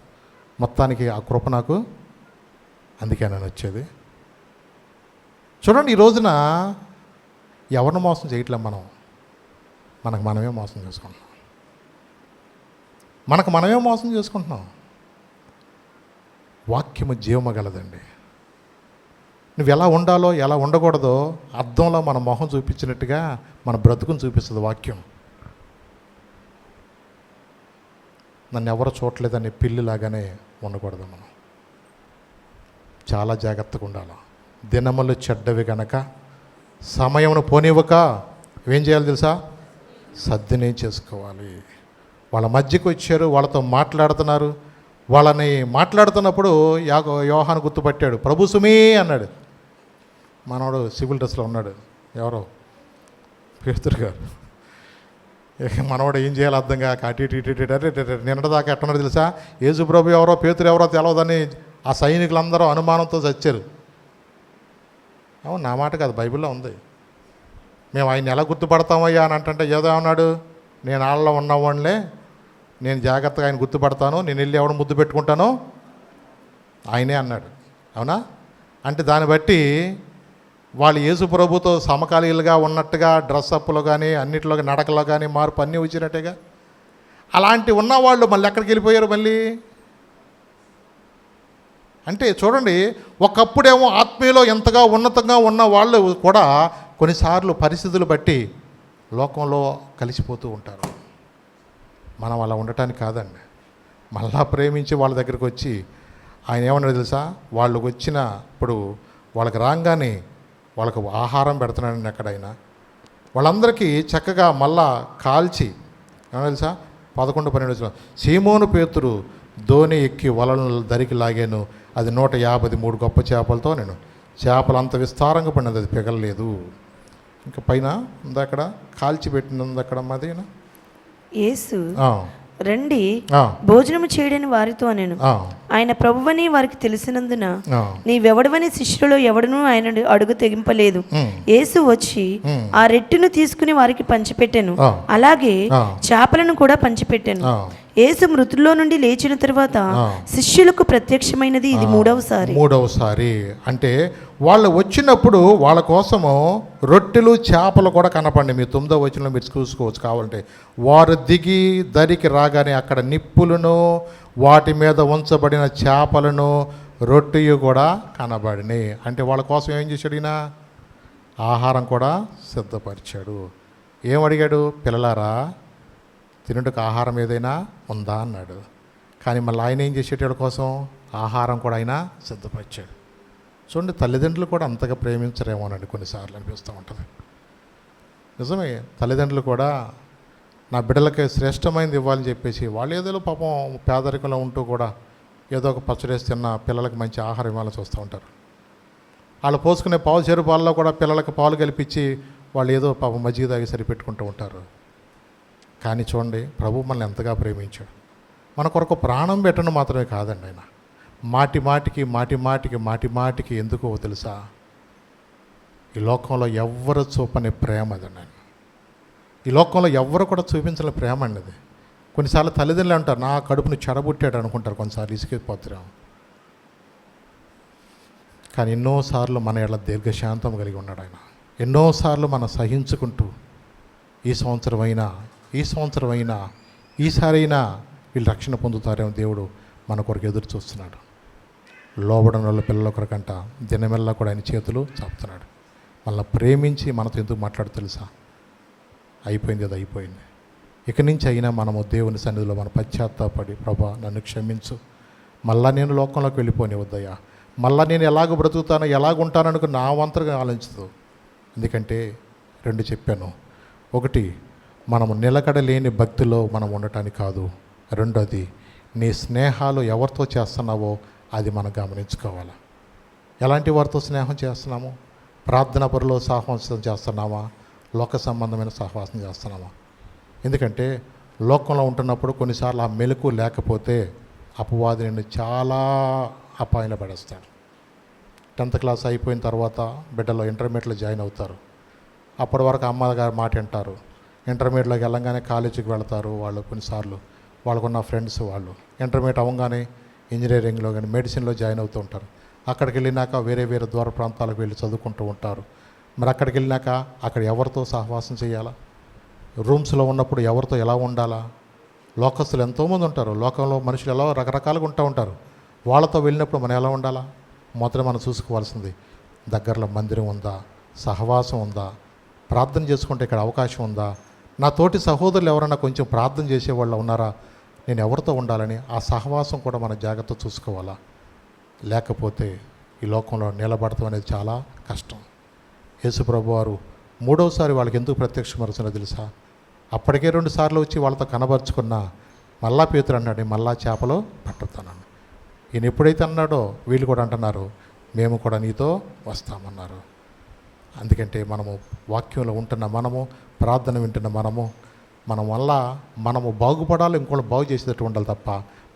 [SPEAKER 1] మొత్తానికి ఆ కృప నాకు, అందుకే నేను వచ్చేది. చూడండి, ఈ రోజున ఎవరిని మోసం చేయట్లేం మనం, మనకు మనమే మోసం చేసుకుంటున్నాం. మనకు మనమే మోసం చేసుకుంటున్నాం. వాక్యము జీవము గలదండి. నువ్వు ఎలా ఉండాలో ఎలా ఉండకూడదో అద్దంలో మన మొహం చూపించినట్టుగా మన బ్రతుకుని చూపిస్తుంది వాక్యం. నన్ను ఎవరు చూడలేదని పిల్లిలాగానే ఉండకూడదు. మనం చాలా జాగ్రత్తగా ఉండాలి. దినములు చెడ్డవి గనక సమయమును పోనివ్వక ఏం చేయాలి తెలుసా? సద్వినియోగం చేసుకోవాలి. వాళ్ళ మధ్యకు వచ్చారు, వాళ్ళతో మాట్లాడుతున్నారు. వాళ్ళని మాట్లాడుతున్నప్పుడు యోహాను గుర్తుపట్టాడు. ప్రభు సుమీ అన్నాడు. మనోడు సివిల్ డ్రెస్లో ఉన్నాడు, ఎవరో పేతురు గారు. మనవాడు ఏం చేయాలి అర్థం కాక అటు నిన్నటిదాకా ఎట్టున్నారు తెలుసా? యేసు ప్రభు ఎవరో పేతురు ఎవరో తెలవదని ఆ సైనికులందరూ అనుమానంతో చచ్చారు. అవును, నా మాట కాదు, బైబిల్లో ఉంది. మేము ఆయన ఎలా గుర్తుపడతామయ్యా అని అంటే ఏదో అన్నాడు, నేను ఆళ్ళలో ఉన్నవాడిలే, నేను జాగ్రత్తగా ఆయన గుర్తుపడతాను, నేను వెళ్ళి ఎవడు ముద్దు పెట్టుకుంటాను ఆయనే అన్నాడు. అవునా? అంటే దాన్ని బట్టి వాళ్ళు యేసు ప్రభుతో సమకాలీలుగా ఉన్నట్టుగా డ్రెస్అప్లో కానీ అన్నిటిలో నడకలో కానీ మార్పు అన్నీ వచ్చినట్టుగా. అలాంటి ఉన్నవాళ్ళు మళ్ళీ ఎక్కడికి వెళ్ళిపోయారు మళ్ళీ అంటే చూడండి, ఒకప్పుడేమో ఆత్మీయలో ఎంతగా ఉన్నతంగా ఉన్న వాళ్ళు కూడా కొన్నిసార్లు పరిస్థితులు బట్టి లోకంలో కలిసిపోతూ ఉంటారు. మనం అలా ఉండటానికి కాదండి, మళ్ళా ప్రేమించి వాళ్ళ దగ్గరికి వచ్చి ఆయన ఏమన్నాడు తెలుసా? వాళ్ళకి వచ్చినప్పుడు వాళ్ళకి రాగానే వాళ్ళకు ఆహారం పెడుతున్నాడండి. ఎక్కడైనా వాళ్ళందరికీ చక్కగా మళ్ళా కాల్చి ఏమన్నా తెలుసా? 11-12 సీమోను పేతురు ధోని ఎక్కి వలలను దరికి లాగాను, అది 153 గొప్ప చేపలతో నేను చేపలు అంత విస్తారంగా పడినది, అది పిగలలేదు. ఇంకా పైన ఉంది అక్కడ కాల్చి పెట్టినది అక్కడ మాదేనా
[SPEAKER 2] యేసు రండి భోజనము చేయడని వారితో అనెను. ఆయన ప్రభువని వారికి తెలిసినందున నీవెవడవని శిష్యులలో ఎవడనూ ఆయన అడుగు తెగింపలేదు. యేసు వచ్చి ఆ రెట్టును తీసుకుని వారికి పంచిపెట్టెను, అలాగే చేపలను కూడా పంచిపెట్టెను. యేసు మృతుల్లో నుండి లేచిన తర్వాత శిష్యులకు ప్రత్యక్షమైనది ఇది మూడవసారి. అంటే వాళ్ళు వచ్చినప్పుడు వాళ్ళ కోసము రొట్టెలు చేపలు కూడా కనపండి. మీ 9వ వచనంలో మీరు చూసుకోవచ్చు కావాలంటే. వారు దిగి దరికి రాగానే అక్కడ నిప్పులను వాటి మీద ఉంచబడిన చేపలను రొట్టెలు కూడా కనబడినాయి. అంటే వాళ్ళ కోసం ఏం చేశాడు ఈయన? ఆహారం కూడా సిద్ధపరిచాడు. ఏమడిగాడు? పిల్లలారా తినుటకు ఆహారం ఏదైనా ఉందా అన్నాడు. కానీ మళ్ళీ ఆయన ఏం చేసేటాడు కోసం? ఆహారం కూడా ఆయన సిద్ధపరిచాడు. చూడండి, తల్లిదండ్రులు కూడా అంతగా ప్రేమించరేమోనండి కొన్నిసార్లు అనిపిస్తూ ఉంటుంది. నిజమే, తల్లిదండ్రులు కూడా నా బిడ్డలకి శ్రేష్టమైనది ఇవ్వాలని చెప్పేసి వాళ్ళు ఏదో పాపం పేదరికంలో ఉంటూ కూడా ఏదో ఒక పచ్చడేసి తిన్న పిల్లలకి మంచి ఆహారం ఇవ్వాలని చూస్తూ ఉంటారు. వాళ్ళు పోసుకునే పాలు చెరు పాలలో కూడా పిల్లలకి పాలు కల్పించి వాళ్ళు ఏదో పాపం మజ్జిగ తాగి సరిపెట్టుకుంటూ ఉంటారు. కానీ చూడండి, ప్రభు మనల్ని ఎంతగా ప్రేమించాడు. మన కొరకు ప్రాణం పెట్టడం మాత్రమే కాదండి, ఆయన మాటి మాటికి ఎందుకో తెలుసా? ఈ లోకంలో ఎవ్వరు చూపని ప్రేమ అదండి. ఈ లోకంలో ఎవ్వరు కూడా చూపించని ప్రేమ అండి అది. కొన్నిసార్లు తల్లిదండ్రులు అంటారు నా కడుపును చెడబుట్టాడు అనుకుంటారు, కొన్నిసార్లు ఇసుకెళ్ళిపోతారు. కానీ ఎన్నోసార్లు మన ఎడల దీర్ఘశాంతం కలిగి ఉన్నాడు ఆయన. ఎన్నోసార్లు మనం సహించుకుంటూ ఈ సంవత్సరం అయినా ఈసారైనా వీళ్ళు రక్షణ పొందుతారేమో దేవుడు మన కొరకు ఎదురు చూస్తున్నాడు. లోబడిన వాళ్ళ పిల్లల కొరకంట దినమెల్లా కూడా ఆయన చేతులు చాపుతున్నాడు. మనల్ని ప్రేమించి మనతో ఎందుకు మాట్లాడు తెలుసా? అయిపోయింది, అది అయిపోయింది. ఇక నుంచి అయినా మనము దేవుని సన్నిధిలో మన పశ్చాత్తాపడి ప్రభా నన్ను క్షమించు, మళ్ళా నేను లోకంలోకి వెళ్ళిపోనివద్దయ్యా, మళ్ళా నేను ఎలాగ బ్రతుకుతానో ఎలాగుంటాననుకు నా వంతరుగా ఆలోచించదు. ఎందుకంటే 2 చెప్పాను. 1 మనము నిలకడలేని భక్తిలో మనం ఉండటానికి కాదు. 2 నీ స్నేహాలు ఎవరితో చేస్తున్నావో అది మనం గమనించుకోవాలి. ఎలాంటి వారితో స్నేహం చేస్తున్నాము?
[SPEAKER 1] ప్రార్థన పరులో సహవాసం చేస్తున్నామా, లోక సంబంధమైన సహవాసం చేస్తున్నామా? ఎందుకంటే లోకంలో ఉంటున్నప్పుడు కొన్నిసార్లు ఆ మెలకు లేకపోతే అపవాది నిన్ను చాలా అపాయంలో పడేస్తాడు. 10th క్లాస్ అయిపోయిన తర్వాత బిడ్డలో ఇంటర్మీడియట్లో జాయిన్ అవుతారు. అప్పటి వరకు అమ్మగారు మాట వింటారు. ఇంటర్మీడియట్లోకి వెళ్ళంగానే కాలేజీకి వెళ్తారు. వాళ్ళు కొన్నిసార్లు వాళ్ళకున్న ఫ్రెండ్స్ వాళ్ళు ఇంటర్మీడియట్ అవ్వగానే ఇంజనీరింగ్లో కానీ మెడిసిన్లో జాయిన్ అవుతూ ఉంటారు. అక్కడికి వెళ్ళినాక వేరే వేరే దూర ప్రాంతాలకు వెళ్ళి చదువుకుంటూ ఉంటారు. మరి అక్కడికి వెళ్ళినాక అక్కడ ఎవరితో సహవాసం చేయాలా? రూమ్స్లో ఉన్నప్పుడు ఎవరితో ఎలా ఉండాలా? లోకస్తులు ఎంతోమంది ఉంటారు. లోకంలో మనుషులు ఎలా రకరకాలుగా ఉంటూ ఉంటారు. వాళ్ళతో వెళ్ళినప్పుడు మనం ఎలా ఉండాలా? మొదట మనం చూసుకోవాల్సింది దగ్గరలో మందిరం ఉందా, సహవాసం ఉందా, ప్రార్థన చేసుకుంటే ఇక్కడ అవకాశం ఉందా, నా తోటి సహోదరులు ఎవరైనా కొంచెం ప్రార్థన చేసేవాళ్ళు ఉన్నారా, నేను ఎవరితో ఉండాలని ఆ సహవాసం కూడా మన జాగ్రత్త చూసుకోవాలా. లేకపోతే ఈ లోకంలో నిలబడటం అనేది చాలా కష్టం. యేసుప్రభు వారు 3వసారి వాళ్ళకి ఎందుకు ప్రత్యక్షమరుస్తున్నా తెలుసా? అప్పటికే 2 సార్లు వచ్చి వాళ్ళతో కనబరుచుకున్నా మళ్ళా పేతురు అన్నాడు, మళ్ళా చేపలో పట్టుతానని. ఈయన ఎప్పుడైతే అన్నాడో వీళ్ళు కూడా అంటున్నారు, మేము కూడా నీతో వస్తామన్నారు. అందుకంటే మనము వాక్యంలో ఉంటున్న మనము, ప్రార్థన వింటున్న మనం వల్ల మనము బాగుపడాలి, ఇంకోళ్ళు బాగు చేసేటట్టు ఉండాలి తప్ప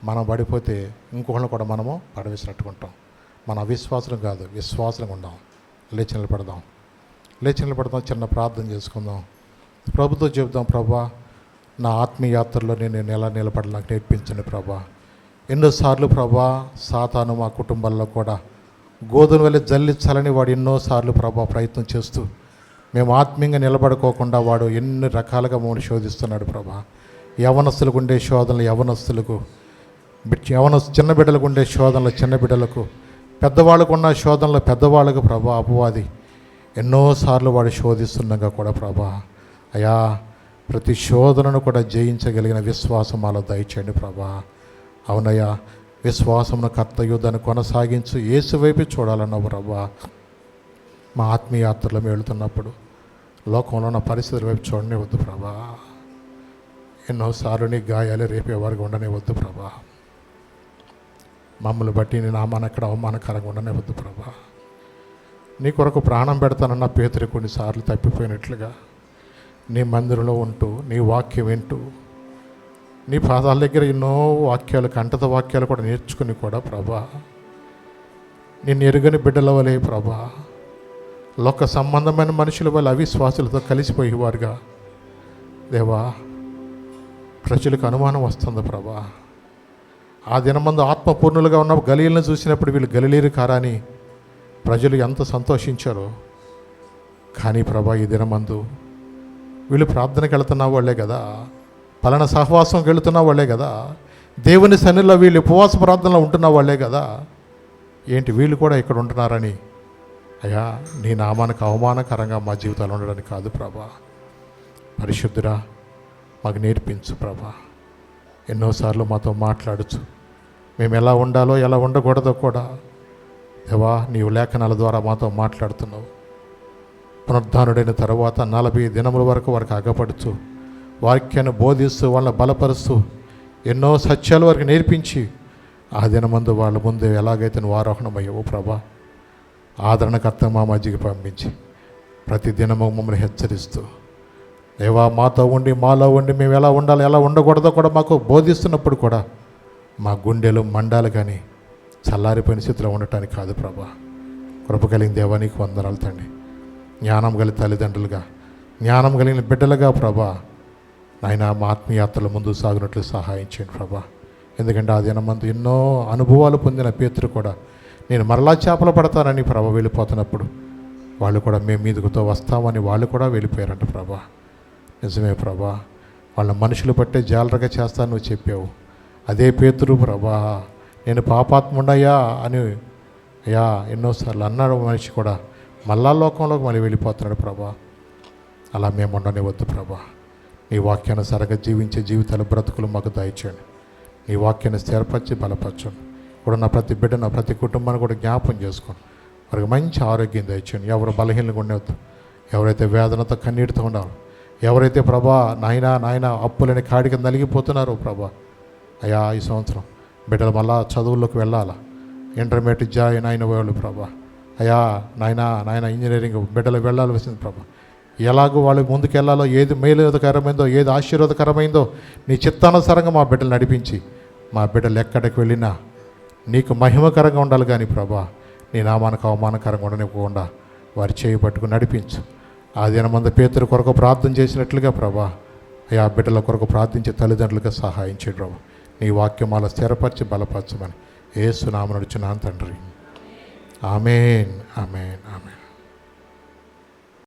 [SPEAKER 1] మనం పడిపోతే ఇంకొకళ్ళు కూడా మనము పడవేసినట్టు ఉంటాం. మన అవిశ్వాసం కాదు, విశ్వాసంగా ఉందాం. లేచి నిలబడదాం. చిన్న ప్రార్థన చేసుకుందాం. ప్రభుతో చెబుదాం, ప్రభా నా ఆత్మీయ యాత్రలో నేను ఎలా నిలబడాలి నాకు నేర్పించండి ప్రభా. ఎన్నోసార్లు ప్రభా సాతాను మా కుటుంబాల్లో కూడా గోధుమ వల్ల జల్లించాలని వాడు ఎన్నోసార్లు ప్రభా ప్రయత్నం చేస్తూ మేము ఆత్మీయంగా నిలబడుకోకుండా వాడు ఎన్ని రకాలుగా మమ్మల్ని శోధిస్తున్నాడు ప్రభా. యవనస్తులకు ఉండే శోధనలు యవనస్తులకు, చిన్న బిడ్డలకు ఉండే శోధనలు చిన్న బిడ్డలకు, పెద్దవాళ్ళకు ఉన్న శోధనలు పెద్దవాళ్ళకు ప్రభా అపవాది ఎన్నోసార్లు వాడు శోధిస్తుండగా కూడా ప్రభా అయా ప్రతి శోధనను కూడా జయించగలిగిన విశ్వాసం మాలో దయచేయండి ప్రభా. అవునయ్యా, విశ్వాసమును కర్తయు దాన్ని కొనసాగించు, యేసు వైపు చూడాలన్నావు ప్రభా. మా ఆత్మీయ యాత్రలో మేము వెళుతున్నప్పుడు లోకంలో ఉన్న పరిస్థితుల వైపు చూడనే వద్దు ప్రభా. ఎన్నోసార్లు నీ గాయాలు రేపేవారికి ఉండనే వద్దు ప్రభా. మమ్మల్ని బట్టి నీ నామాన్ని ఎక్కడ అవమానకరంగా ఉండనే వద్దు ప్రభా. నీ కొరకు ప్రాణం పెడతానన్న పేతురు కొన్నిసార్లు తప్పిపోయినట్లుగా నీ మందిరంలో ఉంటూ నీ వాక్యం వింటూ నీ పాదాల దగ్గర ఎన్నో వాక్యాలు, కంటత వాక్యాలు కూడా నేర్చుకుని కూడా ప్రభా నిన్ను ఎరుగని బిడ్డల వలె ప్రభా లోక సంబంధమైన మనుషుల వల్ల అవిశ్వాసులతో కలిసిపోయేవారుగా దేవా ప్రజలకు అనుమానం వస్తుంది ప్రభా. ఆ దినమందు ఆత్మపూర్ణులుగా ఉన్న గలీలను చూసినప్పుడు వీళ్ళు గలిలీరు కారని ప్రజలు ఎంత సంతోషించారో. కానీ ప్రభా ఈ దినమందు వీళ్ళు ప్రార్థనకి వెళుతున్న వాళ్ళే కదా, పలానా సహవాసంకి వెళుతున్న వాళ్ళే కదా, దేవుని సన్నిధిలో వీళ్ళు ఉపవాస ప్రార్థనలో ఉంటున్న వాళ్ళే కదా, ఏంటి వీళ్ళు కూడా ఇక్కడ ఉంటున్నారని అయ్యా నీ నామానికి అవమానకరంగా మా జీవితాలు ఉండడానికి కాదు ప్రభా. పరిశుద్ధురా మాకు నేర్పించు ప్రభా. ఎన్నోసార్లు మాతో మాట్లాడచ్చు, మేము ఎలా ఉండాలో ఎలా ఉండకూడదో కూడా దేవా నీవు లేఖనాల ద్వారా మాతో మాట్లాడుతున్నావు. పునరుద్ధానుడైన తర్వాత 40 దినముల వరకు వారికి అగపడుచు వాక్యాన్ని బోధిస్తూ వాళ్ళని బలపరుస్తూ ఎన్నో సత్యాలు వారికి నేర్పించి ఆ దినమందు వాళ్ళ ముందు ఎలాగైతే నువ్వు ఆరోహణమయ్యావో ప్రభా ఆదరణకర్త మా మధ్యకి పంపించి ప్రతి దినము మమ్మల్ని హెచ్చరిస్తూ దేవా మాతో ఉండి మాలో ఉండి మేము ఎలా ఉండాలి ఎలా ఉండకూడదో కూడా మాకు బోధిస్తున్నప్పుడు కూడా మా గుండెలు మండాలు కానీ చల్లారిపోయిన స్థితిలో ఉండటానికి కాదు ప్రభా. కృప కలిగిన దేవా నీకు వందనాలు తండ్రి. జ్ఞానం కలిగిన తల్లిదండ్రులుగా, జ్ఞానం కలిగిన బిడ్డలుగా ప్రభా నాయన మా ఆత్మీయాత్రల ముందు సాగినట్లు సహాయం చేయండి ప్రభా. ఎందుకంటే ఆ దినమందు ఎన్నో అనుభవాలు పొందిన పేతురు కూడా నేను మరలా చేపలు పడతానని ప్రభా వెళ్ళిపోతున్నప్పుడు వాళ్ళు కూడా మేము మీదుకుతో వస్తామని వాళ్ళు కూడా వెళ్ళిపోయారంట ప్రభా. నిజమే ప్రభా, వాళ్ళ మనుషులు పట్టే జాలరగా చేస్తాను నువ్వు చెప్పావు. అదే పేతురు ప్రభా నేను పాపాత్ముండయ్యా అని అయ్యా ఎన్నోసార్లు అన్నాడు మనిషి కూడా మళ్ళా లోకంలోకి మళ్ళీ వెళ్ళిపోతున్నాడు ప్రభా. అలా మేము ఉండనివద్దు ప్రభా. నీ వాక్యాన్ని సరిగ్గా జీవించే జీవితాలు బ్రతుకులు మాకు దయచేయండి. నీ వాక్యాన్ని స్థిరపరిచి బలపరచండి. కూడా నా ప్రతి బిడ్డను ప్రతి కుటుంబాన్ని కూడా జ్ఞాపం చేసుకోండి. వారికి మంచి ఆరోగ్యం దయచేయండి. ఎవరు బలహీనంగా ఉండవద్దు, ఎవరైతే వేదనతో కన్నీటితో ఉన్నారు, ఎవరైతే ప్రభా నాయన అప్పులని కాడికి నలిగిపోతున్నారో ప్రభా అయ్యా ఈ సంవత్సరం బిడ్డలు మళ్ళా చదువుల్లోకి వెళ్ళాలా, ఇంటర్మీడియట్ జాయిన్ అయిన వాళ్ళు ప్రభా అయ్యా నాయన ఇంజనీరింగ్ బిడ్డలు వెళ్ళాల్సింది ప్రభా, ఎలాగో వాళ్ళు ముందుకెళ్లాలో, ఏది మేలుకరమైందో, ఏది ఆశీర్వాదకరమైందో నీ చిత్తానుసారంగా మా బిడ్డలు నడిపించి, మా బిడ్డలు ఎక్కడికి వెళ్ళినా నీకు మహిమకరంగా ఉండాలి. కానీ ప్రభా, నీ నామానికి అవమానకరంగా ఉండనివ్వకుండా వారి చేయి పట్టుకుని నడిపించు. ఆ దినమందు పేతురు కొరకు ప్రార్థన చేసినట్లుగా ప్రభా, అయ్యా బిడ్డల కొరకు ప్రార్థించే తల్లిదండ్రులుగా సహాయం చేయ ప్రభా. నీ వాక్యం అలా స్థిరపరిచి బలపరచమని యేసు నామమున అడుగుచున్నాను తండ్రి. ఆమేన్, ఆమేన్, ఆమేన్.